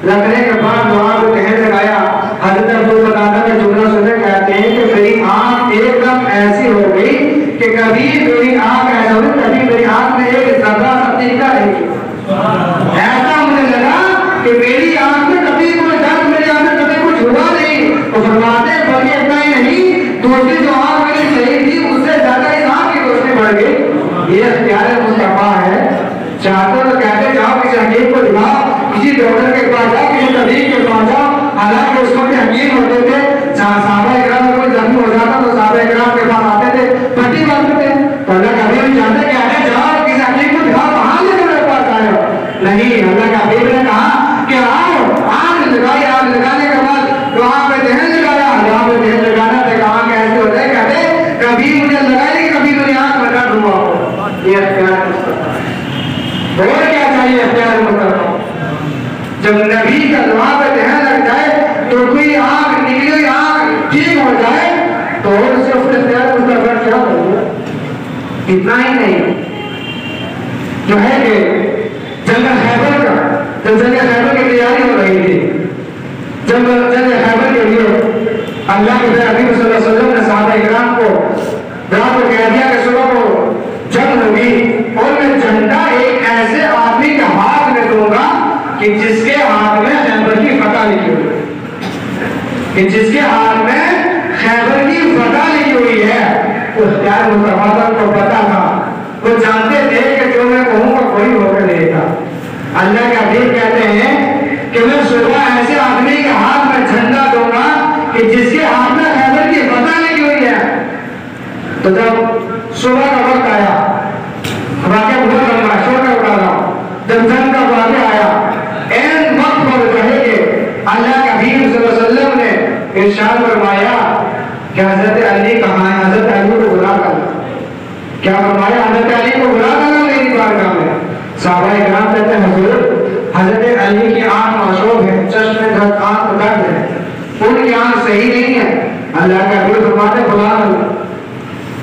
رکھنے کے بعد دعا کو کہنے لگایا. حضرت ابو قتادہ کا جملہ سنے کہتے ہیں کہ میری آنکھ ایک دم ایسی ہو گئی کہ کبھی میری آنکھ ایسا ہوئی، کبھی میری آنکھ میں ایک ذرہ سا تیکا نہیں، ایسا مجھے لگا کہ میری آنکھ میں کبھی کوئی درد، میری آنکھ میں کبھی کچھ ہوا نہیں. تو فرماتے ہیں بلکہ اتنا ہی نہیں، دوسری جو آنکھ میری صحیح تھی اس سے زیادہ اس آنکھ کی روشنی بڑھ گئی. یہ اختیار مصطفیٰ ہے. چاہتے تو کہتے جاؤ کسی حکیم کو دکھاؤ، کسی ڈاکٹر کے پاس جاؤ، کسی طبیب کے پاس جاؤ. حالانکہ اس وقت حکیم ہوتے تھے، صحابہ اکرام میں کوئی زخمی ہو جاتا تو صحابہ اکرام کے پاس آتے تھے، پٹی باندھتے تھے. تو اللہ کا حبیب جانتے کہ اگر جاؤ کسی حکیم کو دکھاؤ، کہاں لے کر میرے پاس آئے ہو؟ نہیں، اللہ کا حبیب نے کہا کہ آؤ. آگ لگائی، آگ لگانے کے بعد وہاں پہ دہن لگایا. وہاں پہ دہن لگانا تھا، کہاں کیسے ہوتا ہے؟ کہتے کبھی مجھے لگائی، کبھی میری آنکھ میں درد ہوا ہو. یہ اختیار مصطفیٰ. اور کیا چاہیے اختیار مصطفیٰ؟ جب نبی کا دعا پہ دہن لگ جائے تو کوئی آنکھ نکلی ہوئی آنکھ ٹھیک ہو جائے تو اور سے اس اختیار مصطفیٰ کیا ہوگا؟ اتنا ہی نہیں، جو ہے کہ جنگ خیبر کا، جب جنگ خیبر کی تیاری ہو رہی تھی، جب جنگ خیبر کے لیے اللہ کے حبیب صلی اللہ علیہ وسلم نے صحابہ اکرام کو رات کو کہہ دیا کہ صبح کو جنگ ہوگی اور میں جھنڈا ایک ایسے آدمی کے ہاتھ میں دوں گا کہ جس کے ہاتھ میں خیبر کی فتح لکھی ہوئی ہے، کہ جس کے ہاتھ میں خیبر کی فتح لکھی ہوئی ہے. اختیار مصطفیٰ کو پتا تھا، وہ جانتے تھے کہ جو میں کہوں گا کوئی ہو کر دے گا. اللہ کے حبیب کہتے ہیں کہ میں صبح ایسے آدمی کے ہاتھ میں جھنڈا دوں گا کہ جس کے ہاتھ میں خیبر کی فتح لگی ہوئی ہے. تو جب صبح کا وقت آیا، واقعہ بہت لمبا ہے، شور کا اٹھا رہا ہوں. جب جنگ کا واقعہ آیا، این وقت پر جو ہے کہ اللہ کے حبیب صلی اللہ علیہ وسلم نے ارشاد فرمایا کہ حضرت علی کہاں ہے؟ حضرت علی کو بلا کر. کیا فرمایا؟ حضرت علی کو بلا کر میری بارگاہ میں. صحابہ اکرام کہتے ہیں حضور حضرت علی کی آنکھ معشوب ہے، چشم میں درد، آنکھ میں درد ہے، ان کی آنکھ صحیح نہیں ہے. اللہ کا حبیب فرماتے ہیں بلا کر.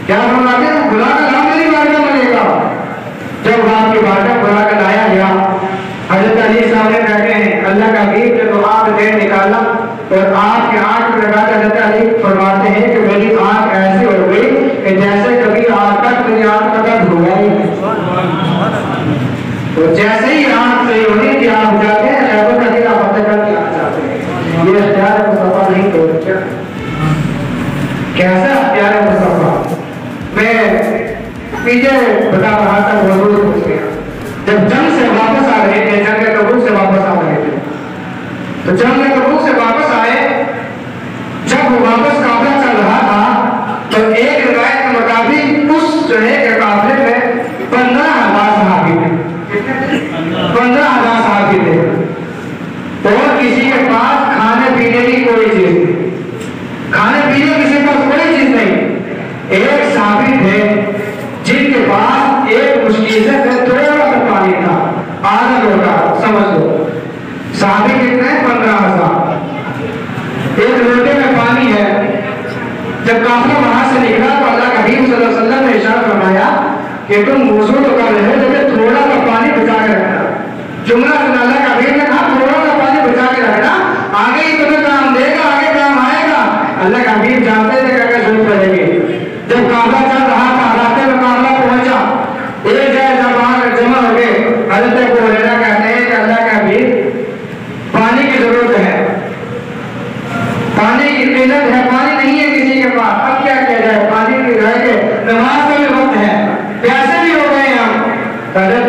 کیا فرماتے ہیں؟ بلا کر لا میری بارگاہ میں لے گا. جب آپ کی بارگاہ بلا کر لایا گیا، حضرت علی سامنے بیٹھے ہیں. اللہ کا حبیب نے تو آپ دیر نکالا اور آپ کے آنکھ میں لگا کر حضرت علی فرماتے ہیں کہ میری آنکھ ایسی ہو گئی کہ جیسے کبھی آج تک میری آنکھ کا درد ہوا ہی نہیں. تو جیسے ہی آنکھ صحیح ہونی تھی آپ جاتے ہیں خیبر کا قلعہ فتح کر کے آ جاتے ہیں. یہ اختیار مصطفیٰ نہیں تو کیا کیسا اختیار مصطفیٰ؟ میں پیچھے بتا رہا تھا، موضوع پوچھ گیا. جب جنگ سے واپس آ رہے تھے، جنگ تبوک سے واپس آ رہے تھے، تو جنگ تبوک سے واپس آئے، جب وہ واپس قافلہ چل رہا تھا تو ایک روایت کے مطابق اس جو ہے کہ قافلے میں 15,000 صحابی تھے. 15,000 صحابی تھے اور کسی کے پاس کھانے پینے کی کوئی چیز نہیں. کھانے پینے کسی کے پاس کوئی چیز نہیں. ایک صحابی تھے جن کے پاس ایک مشکل سے تھوڑا سا پانی تھا، آدھا لوٹا سمجھ لو. صحابی کتنے ہیں؟ 15,000. ایک لوٹے میں پانی ہے. جب قافلہ وہاں سے نکلا تو اللہ کے حبیب صلی اللہ علیہ وسلم نے ارشاد فرمایا کہ تم وضو تو کر رہے ہو لیکن تھوڑا سا پانی بچا کے رکھنا. جملہ سن اللہ کے حبیب نے کہا تھوڑا سا پانی بچا کے رکھنا، آگے ہی تمہیں کام دے گا، آگے کام آئے گا. اللہ کے حبیب جانتے تھے کہ ضرورت پڑے گی. جب قافلہ چل رہا تھا، راستے میں قافلہ پہنچا، ایک جگہ جب وہاں جمع ہو گئے، حضرت ابو ہریرہ کہتے ہیں کہ اللہ کے حبیب پانی کی ضرورت ہے، پانی کی قلت ہے، پانی نہیں ہے کسی کے پاس، اب کیا کیا جائے؟ پانی کی رہ کے نماز کا بھی وقت ہے، پیاسے بھی ہو گئے ہم. حضرت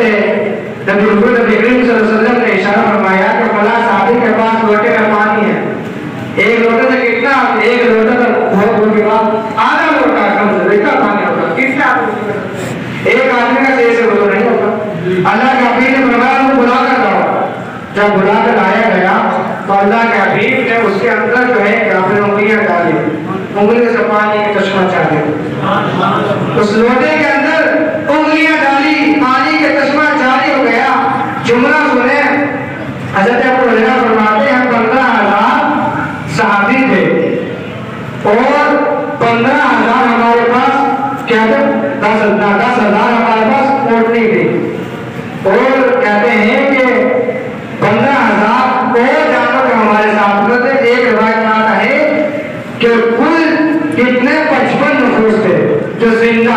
نبی کریم صلی اللہ علیہ وسلم نے اشارہ فرمایا کہ فلاں صحابی کے پاس لوٹے میں پانی ہے. ایک لوٹے سے کتنا؟ ایک لوٹے سے بہت دور کے بعد آدھا لوٹا کم سے کم پانی ہوتا. کتنا؟ ایک آدمی کا صحیح سے وضو نہیں ہوتا. اللہ کے حبیب نے فرمایا وہ بلا کر لاؤ. جب بلا کر لایا گیا تو اللہ کے حبیب نے اس کے اندر جو ہے اپنی انگلیاں ڈالی، انگلی سے پانی کا چشمہ چاہے. اس لوٹے کے اندر انگلیاں ڈالی، پانی کا چشمہ جاری ہو گیا. جملہ سنیں، حضرت ابو ہریرہ فرماتے ہیں 15,000 صحابی تھے اور 15,000 ہمارے پاس کیا تھا؟ 10,000 ہمارے پاس اونٹنی تھی. اور کہتے ہیں کہ 15,000 اور جانور ہمارے ساتھ ہوتے. ایک روایت میں آتا ہے کہ کل کتنے 55 نفوس تھے جو زندہ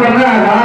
15,000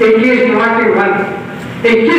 21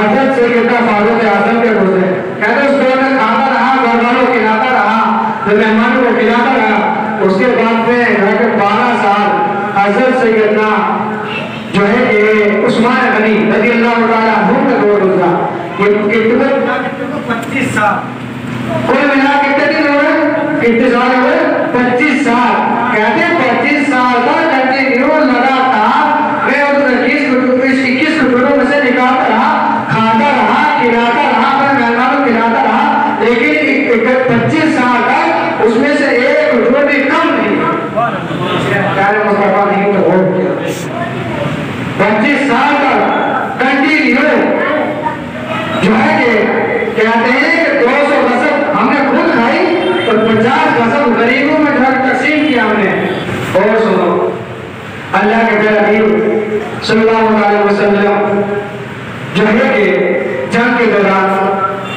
حضرت سیدنا فاروق اعظم کے روزے کہتے اس دور میں کھاتا رہا، گھر والوں کو کھلاتا رہا، پھر مہمانوں کو کھلاتا رہا۔ اس کے بعد میں 12 سال حضرت سیدنا جو ہے کہ عثمان غنی رضی اللہ تعالیٰ عنہ کا دور گزرا۔ یہ کتنے 25 سال کل ملا کتنے دن ہوئے؟ کتنے سال ہوئے؟ 25 سال۔ کہتے ہیں 25 سال تک کنٹینیو لگاتار میں اس 21 کٹوروں میں سے نکالتا رہا، کھاتا رہا، کھلاتا رہا، اپنے مہمانوں کو کھلاتا رہا، لیکن 25 سال تک اس میں سے ایک کٹور بھی کم نہیں۔ پیارے مصطفیٰ نہیں تو ہو گیا 25 سال تک کنٹینیو جو ہے کہ کہتے ہیں کہ 200 غصب ہم نے خود کھائی اور 50 غصب غریبوں میں جو ہے تقسیم کیا ہم نے۔ اور سنو اللہ کے پیارے حبیب صلی اللہ علیہ وسلم جو ہے کہ جنگ کے دوران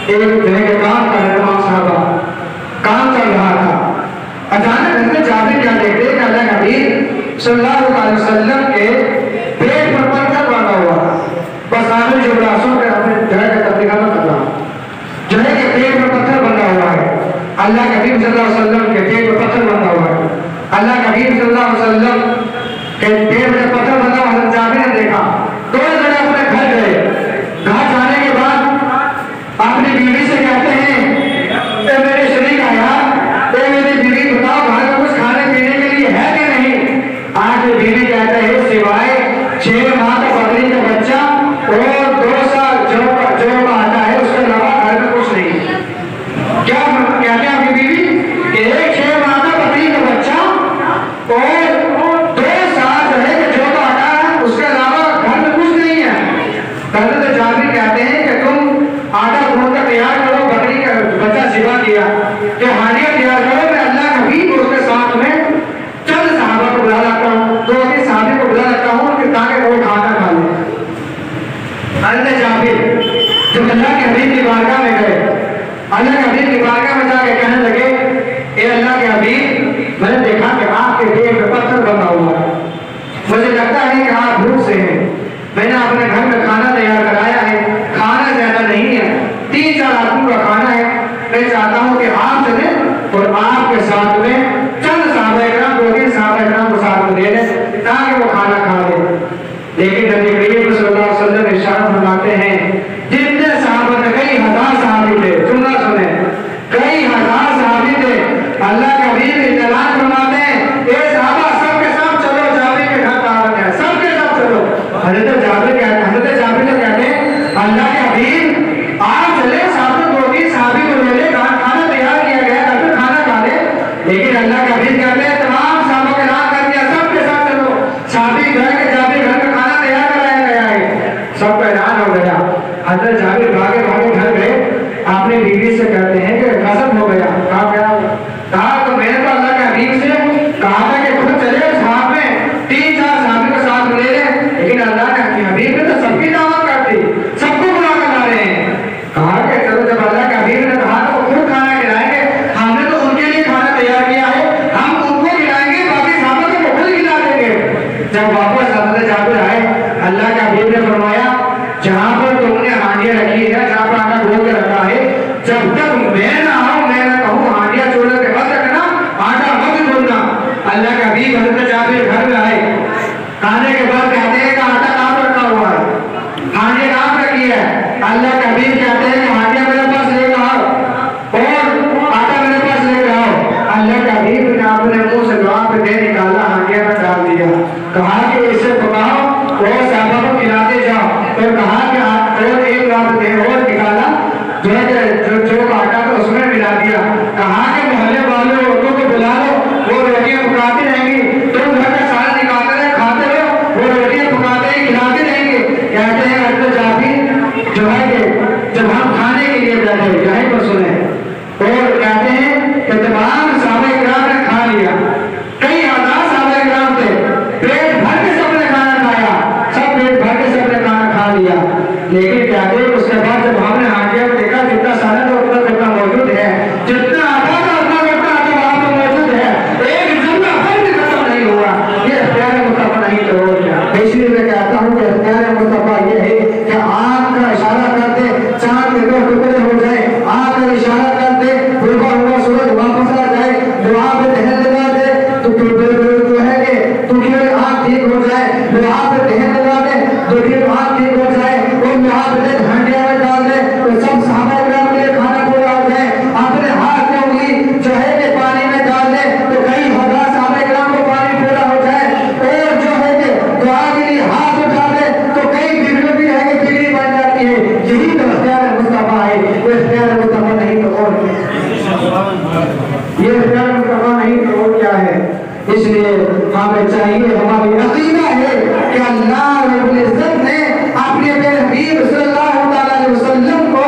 ایک جو ہے کہ کام کر رہے تمام صحابہ، کام چل رہا تھا، اچانک حضرت جابر کیا دیکھتے کہ اللہ کے حبیب صلی اللہ علیہ وسلم کے پیٹ پر پتھر باندھا ہوا، بس آنے جو براسوں کے اپنے جو ہے کہ تبلیغ نہ کر رہا، جو ہے کہ پیٹ پر پتھر بندھا ہوا ہے۔ اللہ کے حبیب صلی اللہ علیہ وسلم کے پیٹ پر پتھر بندھا ہوا ہے۔ اللہ کے حبیب صلی اللہ علیہ وسلم کے پیٹ پر پتھر بندھا ہوا حضرت جابر نے دیکھا، دونوں جنے اپنے گھر گئے۔ گھر جانے کے بعد اپنی بیوی سے کہتے ہیں اے میرے شریک حیات، اے میری بیوی بتاؤ گھر میں کچھ کھانے پینے کے لیے ہے کہ نہیں؟ آج میری بیوی کہتے ہیں سوائے 6 ماہ کا بکری کا بچہ اور 2 سال جو کا آتا ہے اس کے علاوہ گھر میں کچھ نہیں۔ کیا کہتے ہیں اپنی بیوی کہ ایک 6 ماہ کا بکری کا بچہ اور 2 سال جو ہے کہ جو کا آتا ہے اس کے علاوہ گھر میں کچھ نہیں ہے۔ حضرت جابر کہتے ہیں کہ تم آٹا گھون کر تیار کرو، بکری کا بچہ ذبح کیا کہ ہانیاں تیار کرو، میں اللہ کا حبیب اور اس کے ساتھ میں چند صحابہ کو بلا لاتا ہوں، 2-3 صحابی کو بلا لاتا ہوں کہ تاکہ وہ کھانا کھا لیں۔ حضرت جابر جو اللہ کے حبیب کی بارگاہ میں گئے، اللہ کے حبیب کی بارگاہ میں جا کے کہنے لگے اے اللہ کے حبیب، میں نے دیکھا کہ آپ کے پیٹ میں پتھر بندھا ہوا ہے، مجھے لگتا ہے کہ آپ بھوک سے ہیں، میں نے اپنے گھر میں کھانا تیار کرایا ہے، کھانا زیادہ نہیں ہے، 3-4 آدمیوں کا کھانا ہے، میں چاہتا ہوں کہ آپ چلیں اور آپ کے ساتھ میں چند صحابہ کرام 2-3 صحابہ کرام کو ساتھ میں لے لیں تاکہ وہ کھانا کھا لیں۔ لیکن نبی کریم صلی اللہ علیہ وسلم ارشاد فرماتے ہیں جتنے صحابہ تھے، کئی ہزار صحابی تھے، سننا سنیں، کئی ہزار صحابی تھے، اللہ کے حبیب اعلان فرماتے ہیں اے صحابہ سب کے ساتھ چلو، جابر کے گھر دعوت ہے، سب کے ساتھ چلو۔ حضرت جابر تو کہتے ہیں اللہ کے حبیب آپ چلے، ساتھ میں 2-3 صحابی کو لے لے، کھانا تیار کیا گیا ہے، پھر کھانا کھا لے۔ لیکن اللہ کے حبیب کہتے ہیں تمام صحابہ کا اعلان کر دیا سب کے ساتھ چلو، صحابی گھر کے جابر گھر میں کھانا تیار کرایا گیا ہے، سب کا اعلان ہو گیا۔ حضرت جابر بھاگے گھر گئے، اپنی بیوی سے کہتے ہیں کہ غضب ہو گیا، کہا تو میں نے تو اللہ کے حبیب سے کہا تھا کہ خود چلے صحابہ میں 3-4 صحابی کو ساتھ لے لیں، لیکن اللہ کے حبیب نے تو سب کی دعوت کر دی، سب کو بلا کر لا رہے ہیں۔ کہا کہ چلو جب اللہ کے حبیب نے کہا تو خود کھانا کھلائیں گے، ہم نے تو ان کے لیے کھانا تیار کیا ہے، ہم ان کو کھلائیں گے، باقی صحابہ کو خود کھلا دیں گے۔ جب واپس حضرت جابر آئے، اللہ کے حبیب نے فرمایا جہاں پر تم نے ہانڈیاں رکھی ہے، جہاں پر آٹا گھول کے رکھا ہے، جب تک میں نہ آؤں، میں نہ کہوں ہانڈیاں چولہے پہ مت رکھنا، آٹا مت گھولنا۔ اللہ کے حبیب حضرت جابر گھر میں آئے، کھانے کے بعد کہتے ہیں کہ آٹا کہاں پر رکھا ہوا ہے، ہانڈیاں کہاں پر رکھی ہے؟ اللہ کے حبیب کہتے ہیں کہ ہانڈیاں میرے پاس لے کر آؤ اور آٹا میرے پاس لے کر آؤ۔ اللہ کے حبیب نے اپنے منہ سے دعا پہ دے نکالا، ہانڈیاں میں ڈال دیا، کہا کہ اسے پکاؤ اور صحابہ کو کھلاتے جاؤ، اور کہا کہ اور ایک رات دے اور نکالا جو آٹا تو اس میں ملا دیا، کہا کہ محلے والوں عورتوں کو بلا لو، وہ روٹیاں پکاتی رہیں گی، تم گھر کا سارا نکالتے رہے کھاتے رہو، وہ روٹیاں پکاتے ہی کھلاتے رہیں گے۔ کہتے ہیں حضرت جابر جو ہے کہ جب ہم کھانے کے لیے بیٹھے یہیں پر سنیں، اور کہتے ہیں کہ تمام صحابہ کرام نے کھا لیا، کئی ہزار صحابہ کرام تھے، پیٹ بھر کے سب نے کھانا کھایا، سب پیٹ بھر کے سب نے کھانا کھا لیا۔ لیکن کہتے ہیں اس کے بعد جب ہم نے ہانڈیاں دیکھا جتنا سارا تھا اتنا کرتا موجود ہے، جتنا آتا تھا اتنا کرتا آتا وہاں پر موجود ہے، ایک ذرہ پھر بھی ختم نہیں ہوا۔ یہ اختیار مصطفیٰ نہیں تو ہو گیا۔ اس لیے میں کہتا ہوں کہ اختیار مصطفیٰ یہ ہے کہ آنکھ کا اشارہ اس لیے ہمیں چاہیے، ہماری عقیدہ ہے کہ اللہ رب العزت نے اپنے پیارے حبیب صلی اللہ علیہ وسلم کو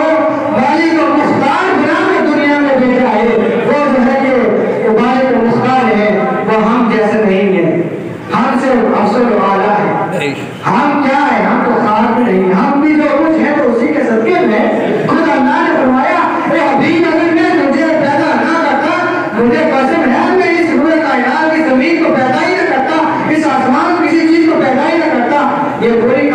مالک و مختار بنا کے دنیا میں بھیجا ہے۔ وہ جو ہے کہ مالک و مختار ہے، وہ ہم جیسے نہیں ہیں، ہم سے افضل و اعلیٰ ہے۔ ہم کیا ہے؟ ہم تو خاص نہیں ہیں، ہم بھی جو کچھ ہے تو اسی کے صدقے میں۔ خود اللہ نے فرمایا اے حبیب اگر میں تجھے پیدا نہ کرتا، مجھے قسم ہے میں اس پورے کائنات کی زمین کو پیدا ہی نہ کرتا، اس آسمان کسی چیز کو پیدا ہی نہ کرتا، یہ پوری